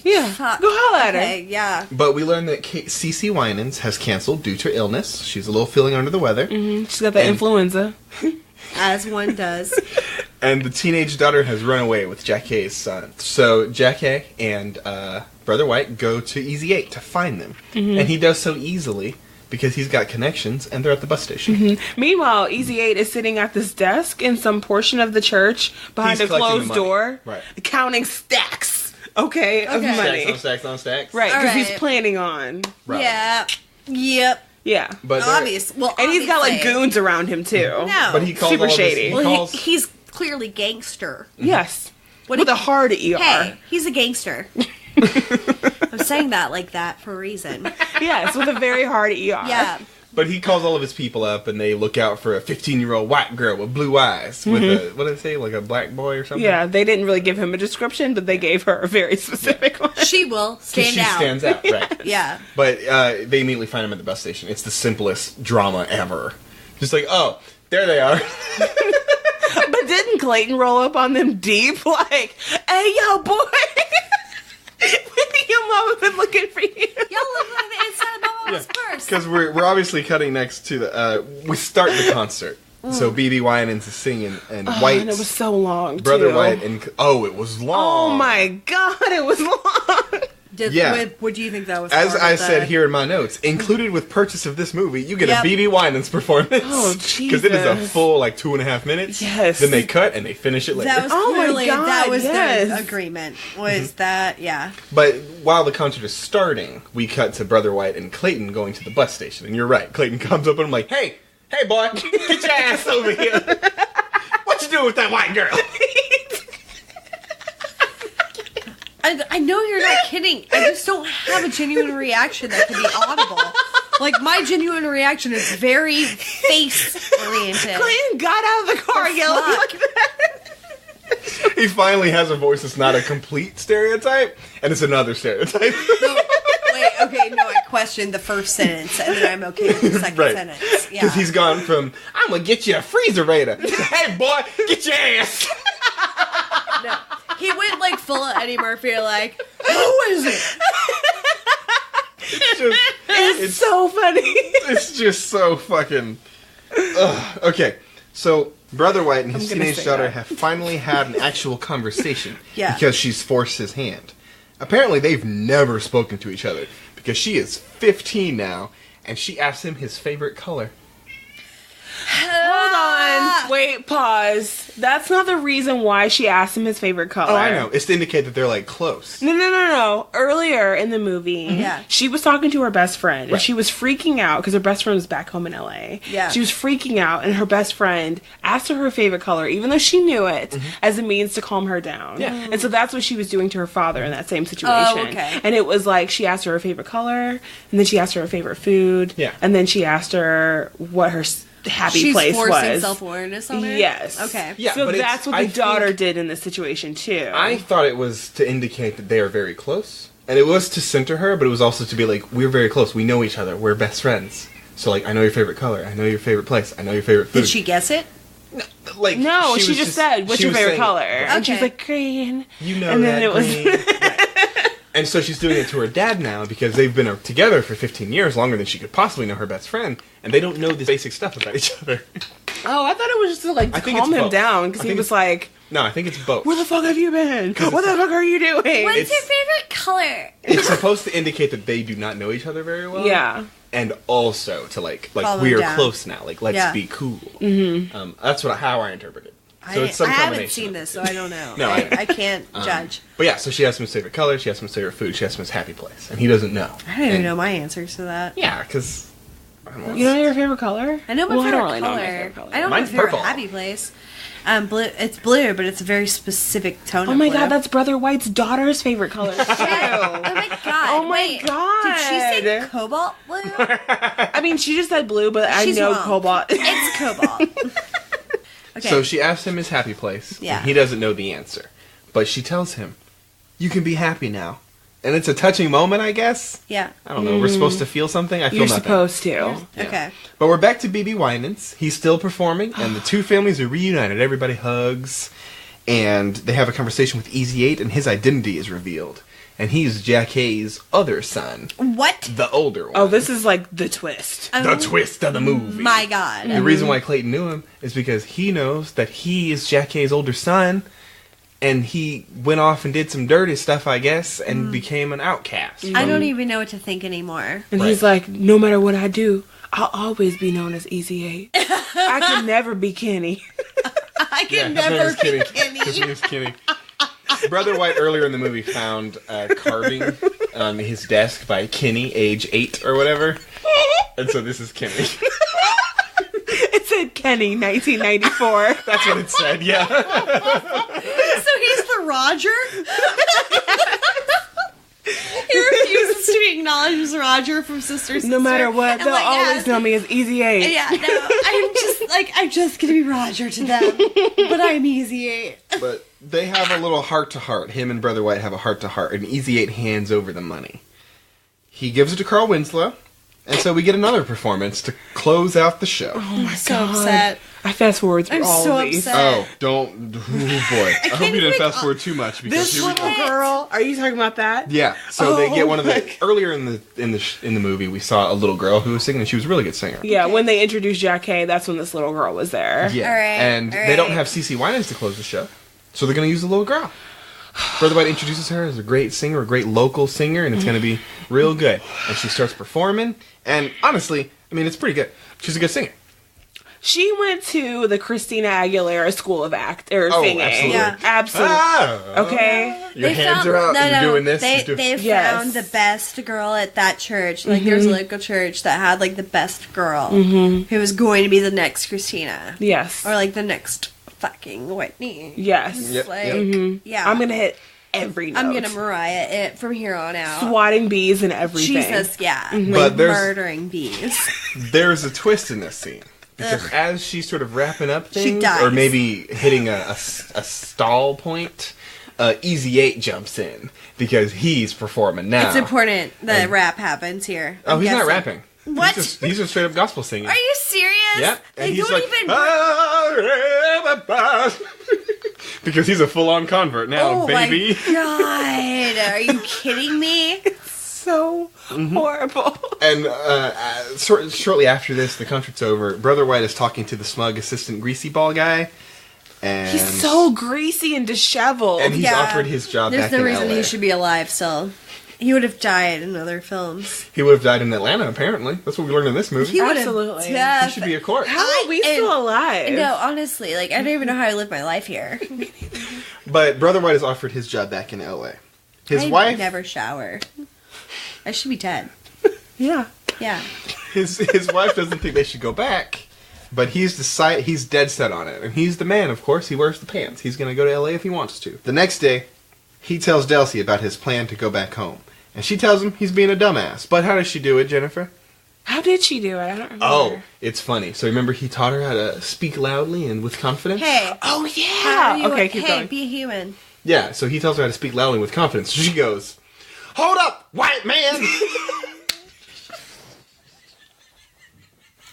Yeah. Fuck. Go holla at her. Okay, yeah. But we learned that Cece Winans has canceled due to illness. She's a little feeling under the weather. She's got the And- influenza. As one does. And the teenage daughter has run away with Jackie's son. So Jackie and Brother White go to Easy 8 to find them. And he does so easily because he's got connections and they're at the bus station. Meanwhile, Easy 8 is sitting at this desk in some portion of the church behind He's a collecting the closed money. door, Right. counting stacks, okay, of Okay. money. Stacks on stacks on stacks. Right, because he's Alright. planning on. Right. Yeah. Yep. Yeah. But they're- Obvious. Well, And he's got like obviously. goons around him too. No. But he calls Super all of his- shady. he Well, calls- he's clearly gangster. Yes. What With did- a hard ER. Hey, he's a gangster. I'm saying that like that for a reason. Yes, with a very hard ER. Yeah. But he calls all of his people up, and they look out for a 15-year-old white girl with blue eyes, with a, what did they say, like a black boy or something? Yeah, they didn't really give him a description, but they gave her a very specific one. She will 'Cause stand she out. stands out, right. Yeah. But they immediately find him at the bus station. It's the simplest drama ever. Just like, oh, there they are. But didn't Clayton roll up on them deep? Like, hey, yo, boy. Your mama been looking for you. Y'all look like the inside of my mama's purse. Because we're obviously cutting next to the, we start the concert. So BB Winans is singing, and White, And it was so long, Brother too. White, and, oh, it was long. Oh my god, it was long. Yeah. What do you think that was? As part I of said the- here in my notes, included with purchase of this movie, you get Yep. a BB Winans performance. Oh, Because it is a Jesus. full, like, 2.5 minutes. Yes. Then they cut and they finish it later. That was Oh my clearly God, that was yes. their agreement. Was that yeah? But while the concert is starting, we cut to Brother White and Clayton going to the bus station. And you're right. Clayton comes up and I'm like, hey boy, get your ass over here. What you doing with that white girl? I know you're not kidding. I just don't have a genuine reaction that can be audible. Like, my genuine reaction is very face-oriented. Clayton got out of the car yelling fuck? like that. He finally has a voice that's not a complete stereotype, and it's another stereotype. No, wait, okay, no, I questioned the first sentence, and then I'm okay with the second Right. sentence. Yeah. Because he's gone from, I'm going to get you a freezer-rator. Hey, boy, get your ass. No. He went, like, full of Eddie Murphy, like, who is it? It's so funny. It's just so fucking... Ugh. Okay, so Brother White and his I'm gonna teenage say daughter that. have finally had an actual conversation. Yeah. Because she's forced his hand. Apparently, they've never spoken to each other. Because she is 15 now, and she asks him his favorite color. Hold on. Wait, pause. That's not the reason why she asked him his favorite color. Oh, I know. It's to indicate that they're, like, close. No. Earlier in the movie, Yeah. she was talking to her best friend, Right. and she was freaking out because her best friend was back home in LA. Yeah. She was freaking out, and her best friend asked her favorite color, even though she knew it, as a means to calm her down. Yeah. And so that's what she was doing to her father in that same situation. okay. And it was like she asked her favorite color, and then she asked her favorite food, Yeah. and then she asked her what her happy place She's forcing was. self-awareness on her? Yes. Okay. Yeah, So but it's- that's what I the daughter think- did in this situation too. I thought it was to indicate that they are very close. And it was to center her, but it was also to be like, we're very close. We know each other. We're best friends. So, like, I know your favorite color. I know your favorite place. I know your favorite food. Did she guess it? Like, No, she was just said, "What's she your was favorite saying- color?" Right. And she's Okay. like, "Green." You know And then that it was- green. Right. And so she's doing it to her dad now because they've been together for 15 years, longer than she could possibly know her best friend, and they don't know this basic stuff about each other. Oh, I thought it was just to, like, I to think calm it's him both. down I because he think was it's- like, No, I think it's both. "Where the fuck have you been? What the fuck are you doing?" What's It's- your favorite color? It's supposed to indicate that they do not know each other very well. Yeah. And also to like Calm them we are down. close now. Like let's Yeah. be cool. Mm-hmm. That's how I interpret it. So it's some I haven't combination seen of- this, so I don't know. No, I can't judge. But yeah, so she asked him his favorite color. She asked him his favorite food. She asked him his happy place, and he doesn't know. I don't even And- know my answers to that. Yeah, because I don't know. You know your favorite color? I know my Well, I favorite don't really color. know my favorite color. I don't know Mine's my favorite purple. happy place. Blue. It's blue, but it's a very specific tone. Oh of my blue. god, that's Brother White's daughter's favorite color too. Oh my god. Oh my Wait, God. Did she say cobalt blue? I mean, she just said blue, but I She's know wrong. cobalt. It's cobalt. Okay. So she asked him his happy place. Yeah. And he doesn't know the answer, but she tells him, "You can be happy now," and it's a touching moment, I guess. yeah. I don't know. We're supposed to feel something. I feel You're nothing. supposed to. Yeah. Okay. But we're back to BB Winans. He's still performing, and the two families are reunited. Everybody hugs, and they have a conversation with Easy 8, and his identity is revealed. And he's Jack Hayes' other son, What? the older one. Oh, this is like the twist. the twist of the movie. My god. The reason why Clayton knew him is because he knows that he is Jack Hayes' older son, and he went off and did some dirty stuff, I guess, and became an outcast. I don't even know what to think anymore. And Right. he's like, no matter what I do, I'll always be known as Easy 8. I can never be Kenny. I can his name never is Kenny. be His name is Kenny. Brother White earlier in the movie found a carving on his desk by Kenny, age 8 or whatever. And so this is Kenny. It said Kenny, 1994. That's what it said, yeah. So he's the Roger? He refuses to acknowledge as Roger from Sister Sister. No matter what, And they'll like, always know me as Easy 8. Yeah, no, I'm just gonna be Roger to them, but I'm Easy 8. But they have a little heart-to-heart. Him and Brother White have a heart-to-heart, and Easy 8 hands over the money. He gives it to Carl Winslow, and so we get another performance to close out the show. Oh my So god. upset. I fast forward through I'm all so of these. upset. Oh, don't... Oh, boy. I hope you didn't even- fast forward too much, because This here we little go. girl, are you talking about that? Yeah, so they get one of my the... God. Earlier in the movie, we saw a little girl who was singing, and she was a really good singer. Yeah, when they introduced Jack Hay, that's when this little girl was there. Yeah, All right, and all they don't right. have CeCe Winans to close the show, so they're going to use the little girl. Brother White introduces her as a great singer, a great local singer, and it's going to be real good. And she starts performing, and honestly, I mean, it's pretty good. She's a good singer. She went to the Christina Aguilera School of Singing. absolutely. Yeah. Absolutely. Ah, Okay. your hands are out. You're doing this. They, you're doing... they Yes. found the best girl at that church. Like, there's a local church that had, like, the best girl who was going to be the next Christina. Yes. Or, like, the next fucking Whitney. Yes. Yep, Like, yep. yeah. I'm gonna hit every note. I'm gonna Mariah it from here on out. Swatting bees and everything. Jesus, yeah. But there's- murdering bees. There's a twist in this scene. Because as she's sort of wrapping up things, dies. or maybe hitting a stall point, Easy 8 jumps in. Because he's performing now. It's important that rap happens here. Oh, I'm he's not guessing. rapping. What? He's just straight up gospel singing. Are you serious? Yep. They And he's don't like, even. because he's a full-on convert now, Oh baby. my god! Are you kidding me? so horrible. And shortly after this, the concert's over. Brother White is talking to the smug assistant greasy ball guy. And He's so greasy and disheveled. And he's Yeah. offered his job There's back no in reason LA. he should be alive still. He would have died in other films. He would have died in Atlanta, apparently. That's what we learned in this movie. He would Absolutely. have He should be a corpse. How are we still alive? No, honestly, like I don't even know how I live my life here. But Brother White is offered his job back in LA. His I wife, never shower. I should be dead. Yeah. Yeah. his wife doesn't think they should go back, but he's dead set on it, and he's the man. Of course, he wears the pants. He's going to go to LA if he wants to. The next day, he tells Delcy about his plan to go back home, and she tells him he's being a dumbass. But how does she do it, Jennifer? How did she do it? I don't remember. Oh, it's funny. So remember, he taught her how to speak loudly and with confidence. Hey. Oh, How yeah. do you Okay, keep hey, going. be a human. Yeah. So he tells her how to speak loudly with confidence. She goes, "Hold up, white man."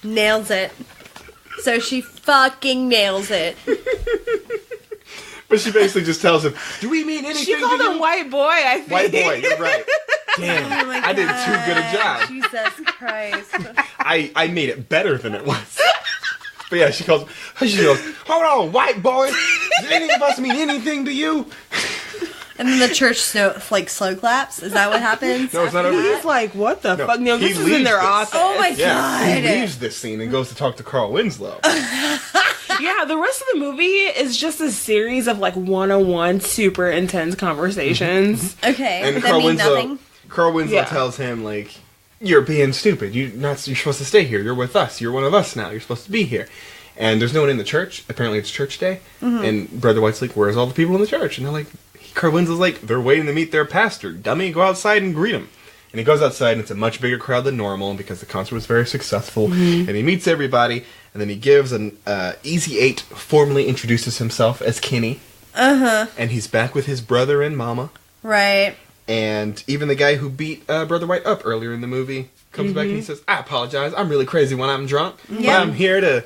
Nails it. So she fucking nails it. But she basically just tells him, "Do we mean anything She to called you?" him white boy, I think. White boy, you're right. Damn, Oh my I did too good a job. Jesus Christ. I made it better than it was. But yeah, she goes, "Hold on, white boy. Does any of us mean anything to you?" And then the church slow claps. Is that what happens? No, it's not over He's yet. like, what the fuck? No, he this is in leaves their this. office. Oh my Yeah, he god. leaves this scene and goes to talk to Carl Winslow. Yeah, the rest of the movie is just a series of like one-on-one super intense conversations. Okay. And that Carl means Winslow, nothing. Yeah. tells him, like, "You're being stupid. You're supposed to stay here. You're with us. You're one of us now. You're supposed to be here." And there's no one in the church. Apparently it's church day. And Brother White's like, "Where's all the people in the church?" And they're like, Carl Winslow's like, "They're waiting to meet their pastor. Dummy, go outside and greet him." And he goes outside, and it's a much bigger crowd than normal because the concert was very successful. And he meets everybody, and then he gives an Easy 8 formally introduces himself as Kenny. And he's back with his brother and mama. Right. And even the guy who beat Brother White up earlier in the movie comes back and he says, "I apologize. I'm really crazy when I'm drunk. But Yeah. I'm here to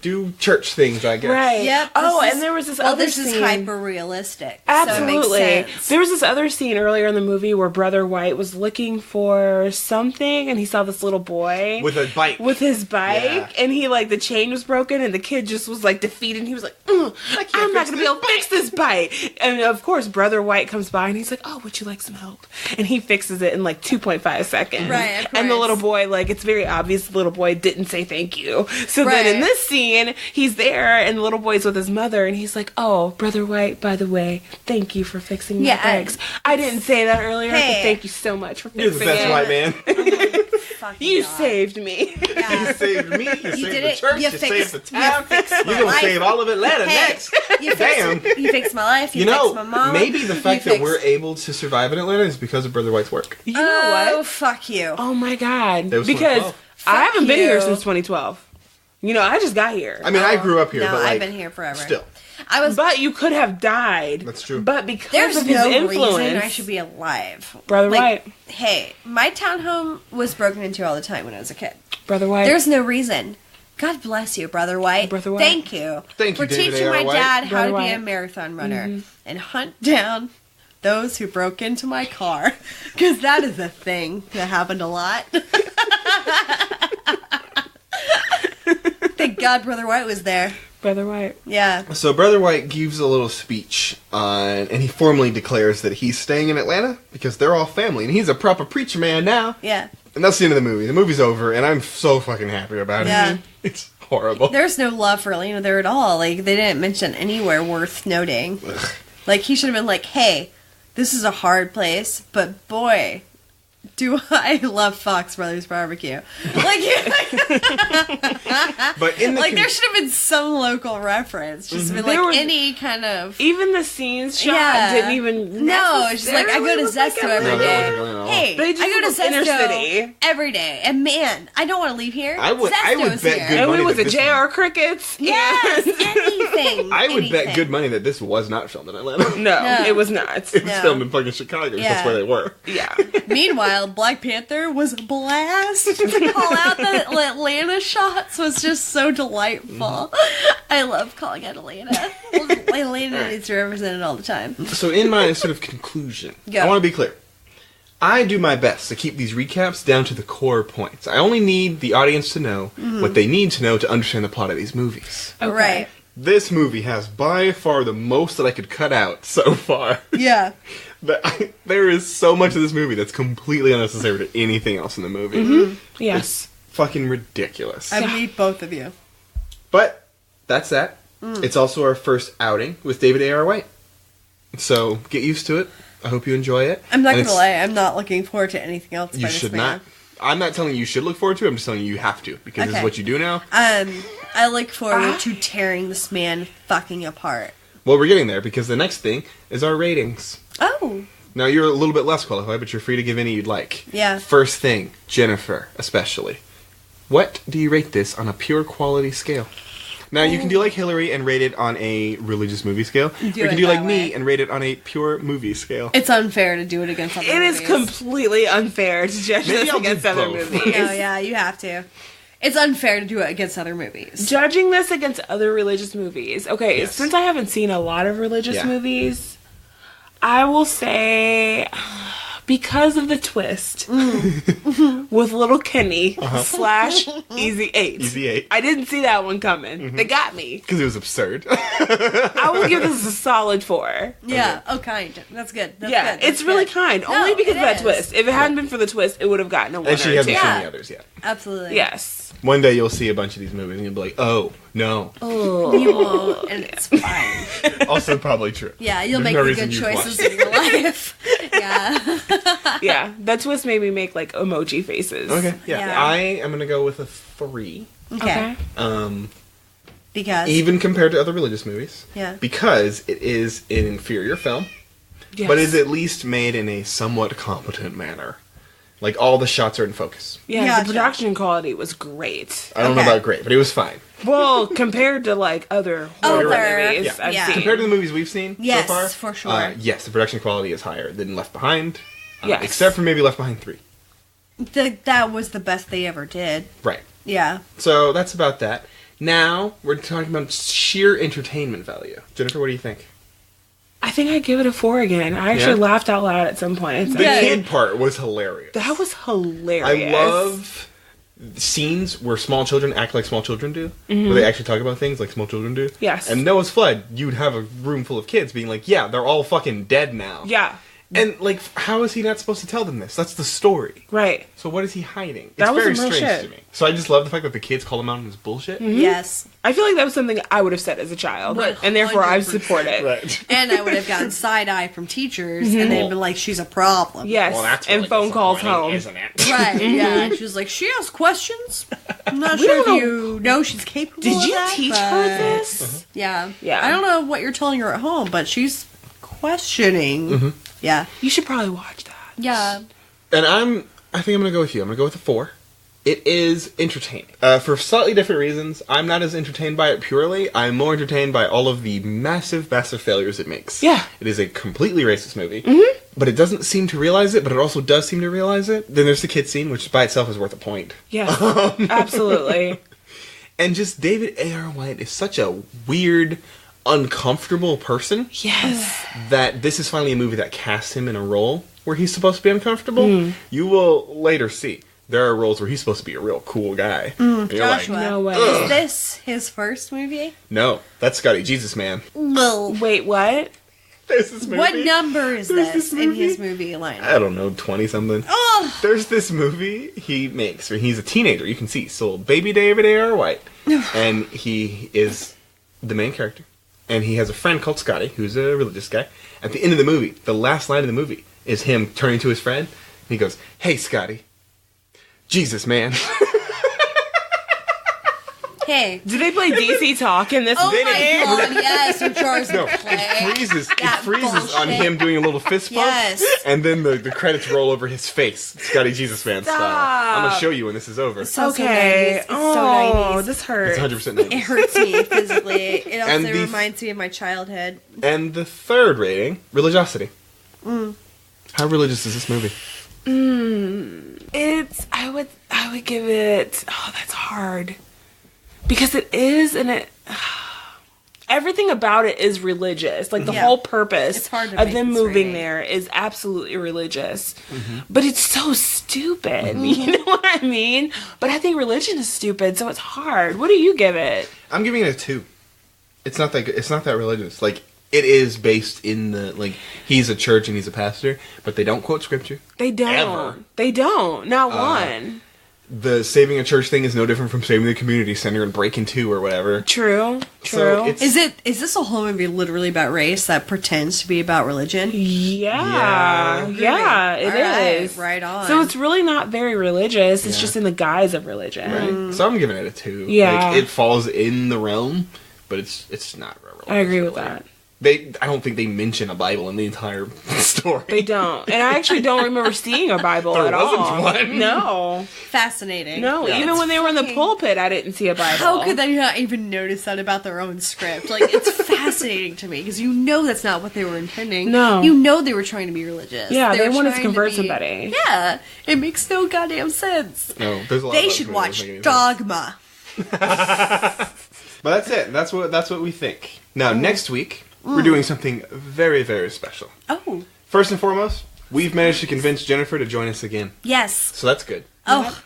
do church things, I guess." Right. Yep. Oh, this and there was this well, other this scene. is hyper realistic. Absolutely. So it makes sense. There was this other scene earlier in the movie where Brother White was looking for something and he saw this little boy With a bike. with his bike Yeah. and he like the chain was broken and the kid just was like defeated and he was like, I'm not gonna be able to fix this bike. And of course Brother White comes by and he's like, "Oh, would you like some help?" And he fixes it in like 2.5 seconds. Right, of And the course. little boy, like it's very obvious the little boy didn't say thank you. So then in Right. this scene, he's there and the little boy's with his mother and he's like, "Oh, Brother White, by the way, thank you for fixing my Yeah, bikes. I didn't say that earlier, Hey. but thank you so much for You're fixing the best it. white man. Fucking You God. saved me." Yeah. You saved me. You saved did the it. church. You You saved fixed- the town. you fixed You're my gonna life. save all of Atlanta Hey, next. you Damn. You fixed my life. You, You know, fixed my mom. maybe the fact You that we're fixed- able to survive in Atlanta is because of Brother White's work. You know Oh, what? fuck you. Oh my God. That was Because 2012. I haven't been you. here since 2012. You know, I just got here. I mean, I grew up here, No, but like, I've been here forever. Still, I was. But you could have died. That's true. But because There's of his no influence, reason I should be alive. Brother Like, White. Hey, my townhome was broken into all the time when I was a kid. Brother White. There's no reason. God bless you, Brother White. Brother White. Thank you. Thank you, for David teaching A.R. my White. dad how Brother to be a White. marathon runner and hunt down those who broke into my car. Because that is a thing that happened a lot. Thank God Brother White was there. Brother White. Yeah. so Brother White gives a little speech and he formally declares that he's staying in Atlanta because they're all family, and he's a proper preacher man now. Yeah. And that's the end of the movie. The movie's over, and I'm so fucking happy about Yeah. it. It's horrible. There's no love for Elena there at all. Like, they didn't mention anywhere worth noting. Like, he should have been like, hey, this is a hard place, but boy, do I love Fox Brothers Barbecue. Like, But in the like there should have been some local reference. Just been There like was- any kind of. Even the scenes shot Yeah. didn't even. No, it's just like I go to necessarily Zesto look like every No, day. that wasn't going on at all. Hey, They just I go to look inner Zesto city. every day, and man, I don't want to leave here. I would Zesto's bet here. good And money we was that at this- JR Crickets. Yes, anything. I would bet anything. good money that this was not filmed in Atlanta. No, it was not. It was No. filmed in fucking Chicago. 'Cause That's Yeah. where they were. Yeah. Meanwhile, Black Panther was a blast. To call out the Atlanta shots was just so delightful. I love calling out Atlanta. Atlanta needs to be represented all the time. So in my sort of conclusion, Go. I want to be clear. I do my best to keep these recaps down to the core points. I only need the audience to know what they need to know to understand the plot of these movies. Right. This movie has by far the most that I could cut out so far. Yeah. There is so much of this movie that's completely unnecessary to anything else in the movie. Yes. Fucking ridiculous. I need both of you. But that's that. It's also our first outing with David A.R. White. So get used to it. I hope you enjoy it. I'm not And gonna lie, I'm not looking forward to anything else. You by this should man. not. I'm not telling you you should look forward to it. I'm just telling you you have to because this Okay. is what you do now. I look forward to tearing this man fucking apart. Well, we're getting there because the next thing is our ratings. Oh. Now you're a little bit less qualified, but you're free to give any you'd like. Yeah. First thing, Jennifer, especially. What do you rate this on a pure quality scale? Now you can do like Hillary and rate it on a religious movie scale. Or you it can do like that me way. and rate it on a pure movie scale. It's unfair to do it against other It is movies. completely unfair to judge Maybe this I'll do against other both. movies. No, yeah, you have to. It's unfair to do it against other movies. Judging this against other religious movies. Okay, Yes. since I haven't seen a lot of religious Yeah. movies, I will say because of the twist with little Kenny / Easy 8. Easy 8. I didn't see that one coming. They got me. Because it was absurd. I will give this a solid 4. Yeah. Oh, kind. That's good. That's Yeah, good. That's it's really good. kind. No, Only because it of that is. twist. If it hadn't been for the twist, it would have gotten a 1 and she or hasn't 2. seen Yeah. the others yet. Absolutely. Yes. One day you'll see a bunch of these movies and you'll be like, oh, no. You won't, and it's fine. Also probably true. Yeah, you'll There's make no the reason good you'd choices watch in your life. Yeah. Yeah, that twist made me make like emoji faces. Okay, yeah. Yeah. I am going to go with a 3. Okay. Because. Even compared to other religious movies. Yeah. Because it is an inferior film, Yes. but is at least made in a somewhat competent manner. Like, all the shots are in focus. Yeah, Gotcha. the production quality was great. I don't know Okay. about great, but it was fine. Well, compared to like other horror Other- movies Yeah. I've Yeah. seen. Compared to the movies we've seen Yes, so far, for sure. yes, the production quality is higher than Left Behind. Yes. Except for maybe Left Behind 3. That was the best they ever did. Right. Yeah. So that's about that. Now, we're talking about sheer entertainment value. Jennifer, what do you think? I think I'd give it a 4 again. I actually Yeah? laughed out loud at some point. The Yeah. kid part was hilarious. That was hilarious. I love scenes where small children act like small children do, where they actually talk about things like small children do. Yes. And Noah's Flood, you'd have a room full of kids being like, yeah, they're all fucking dead now. Yeah, And, like, how is he not supposed to tell them this? That's the story. right. So what is he hiding? It's That was very some real strange shit. to me. So I just love the fact that the kids call him out on his bullshit. Yes. I feel like that was something I would have said as a child, and therefore I 100%. support it. Right. And I would have gotten side eye from teachers, and they'd been like, "She's a problem." Yes, Well, that's and really phone calls disappointing, home. isn't it? Right. Yeah. She was like, "She has questions. I'm not We sure if don't you know she's capable. Did of you that, teach but- her this? Yeah. Yeah. I don't know what you're telling her at home, but she's questioning. Yeah. You should probably watch that. Yeah. And I think I'm going to go with you. I'm going to go with a 4. It is entertaining. For slightly different reasons, I'm not as entertained by it purely. I'm more entertained by all of the massive, massive failures it makes. Yeah. It is a completely racist movie. But it doesn't seem to realize it, but it also does seem to realize it. Then there's the kid scene, which by itself is worth a point. Yes, absolutely. And just David A.R. White is such a weird, uncomfortable person Yes. that this is finally a movie that casts him in a role where he's supposed to be uncomfortable. You will later see there are roles where he's supposed to be a real cool guy. And you're like, Joshua. No way. Is this his first movie? no, that's Scotty Jesus, man. No. Wait, what? There's this movie. What number is There's this this in movie? his movie lineup? I don't know, 20-something. Oh, There's this movie he makes where he's a teenager. You can see, so baby David A.R. White. And he is the main character. And he has a friend called Scotty, who's a religious guy. At the end of the movie, the last line of the movie is him turning to his friend he goes, "Hey, Scotty. Jesus, man." Hey. Do they play DC Talk in this? Oh video? my god, yes, when Charles No, would play. it freezes on bullshit. him doing a little fist bump, Yes. and then the credits roll over his face, Scotty Jesus Man style. I'm gonna show you when this is over. It's So Okay. 90s. It's so 90s. This hurts. 100% It 90s. hurts me physically. It also And the- reminds me of my childhood. And the third rating, religiosity. How religious is this movie? It's I would give it. Oh, that's hard. Because it is, and it everything about it is religious. Like the Yeah. whole purpose It's hard to of make them this moving rating. there is absolutely religious. But it's so stupid. You know what I mean? But I think religion is stupid, so it's hard. What do you give it? I'm giving it a 2. It's not that good. It's not that religious. Like, it is based in the, like, he's a church and he's a pastor, but they don't quote scripture. They don't. Ever. They don't. Not one. The saving a church thing is no different from saving the community center and Breaking 2 or whatever. True. So it's, Is this a whole movie literally about race that pretends to be about religion? Yeah. Yeah, it is. Right on. So it's really not very religious. It's just in the guise of religion. right? So I'm giving it a 2. Yeah. Like, it falls in the realm, but it's not religious. I agree with that. I don't think they mention a Bible in the entire story. They don't. And I actually don't remember seeing a Bible There at all. wasn't one. No. Fascinating. No, Yeah. even when they were in the pulpit, I didn't see a Bible. How could they not even notice that about their own script? Like, it's fascinating to me because you know that's not what they were intending. No. You know they were trying to be religious. Yeah, they were wanted to trying convert be- somebody. Yeah, it makes no goddamn sense. No, there's a lot They of should other watch movies that don't make any sense. Dogma. But that's it. That's what we think. Now, next week, we're doing something very, very special. Oh, First and foremost, we've managed to convince Jennifer to join us again. yes. So that's good. Oh,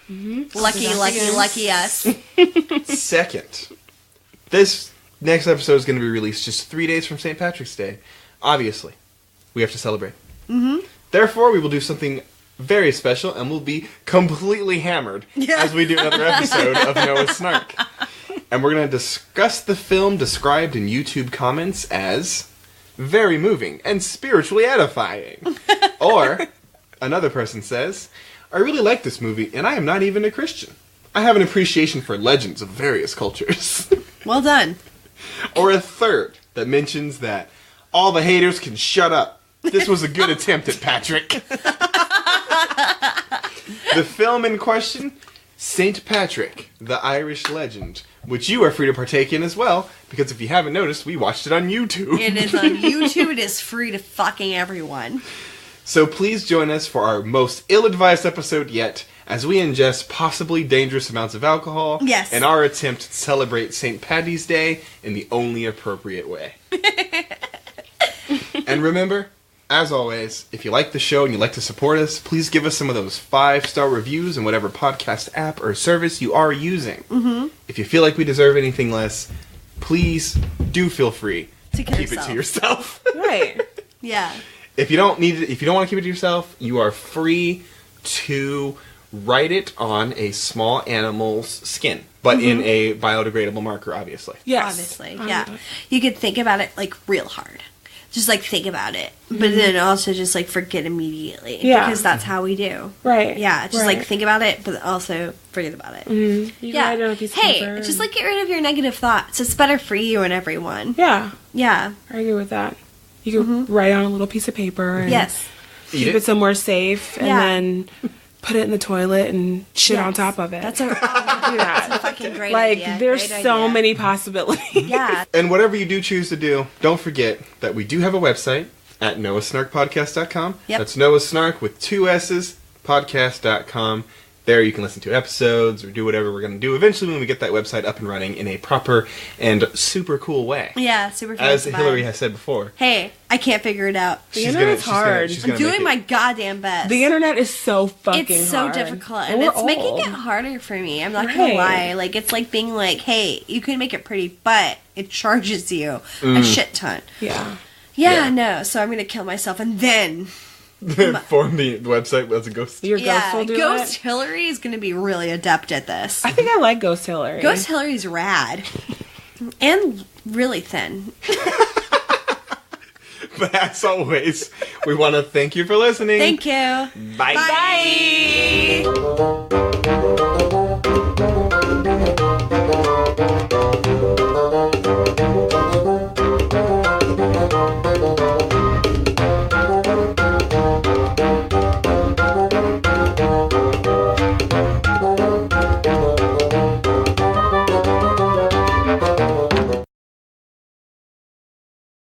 lucky us. Second, this next episode is going to be released just 3 days from St. Patrick's Day. Obviously, we have to celebrate. Therefore, we will do something very special, and we'll be completely hammered as we do another episode of Noah Snark. And we're going to discuss the film described in YouTube comments as very moving and spiritually edifying. Or, another person says, I really like this movie, and I am not even a Christian. I have an appreciation for legends of various cultures. Well done. Or a third that mentions that all the haters can shut up. This was a good attempt at Patrick. The film in question, St. Patrick, the Irish legend, which you are free to partake in as well, because if you haven't noticed, we watched it on YouTube. It is on YouTube. It is free to fucking everyone. So please join us for our most ill-advised episode yet, as we ingest possibly dangerous amounts of alcohol Yes. in our attempt to celebrate St. Paddy's Day in the only appropriate way. And remember, as always, if you like the show and you'd like to support us, please give us some of those 5-star reviews in whatever podcast app or service you are using. Mm-hmm. If you feel like we deserve anything less, please do feel free To keep it to yourself. Right. Yeah. If you don't need it, if you don't want to keep it to yourself, you are free to write it on a small animal's skin, but in a biodegradable marker, obviously. Yes. Obviously, yeah. You could think about it like real hard. Just like think about it, but then also just like forget immediately. Yeah. Because that's how we do. Right. Yeah, just Right. like think about it, but also forget about it. You Yeah. write it on a piece of Hey, paper just and- like get rid of your negative thoughts. It's better for you and everyone. Yeah. Yeah. I agree with that. You can write on a little piece of paper and Yes. Eat keep it. it somewhere safe and Yeah. then put it in the toilet and shit on Yes. top of it. That's a do that. fucking great Like, idea. there's Great so idea. many possibilities. Yeah. And whatever you do choose to do, don't forget that we do have a website at noahsnarkpodcast.com. Yep. That's Noah Snark with 2 S's, podcast.com. There you can listen to episodes or do whatever we're going to do eventually when we get that website up and running in a proper and super cool way. Yeah, super As fancy Hillary vibe. has said before. Hey, I can't figure it out. The internet's hard. she's I'm gonna doing make my it. goddamn best. The internet is so fucking It's so hard. difficult, And and we're it's making old. it harder for me. I'm not Right. gonna lie. Like it's like being like, hey, you can make it pretty, but it charges you a shit ton. Yeah. Yeah, no. So I'm gonna kill myself, and then Form the website as a ghost. Your ghost will do Ghost it. Hillary is gonna be really adept at this. I think I like Ghost Hillary. Ghost Hillary's rad, and really thin. But as always, we want to thank you for listening. Thank you. Bye. Bye.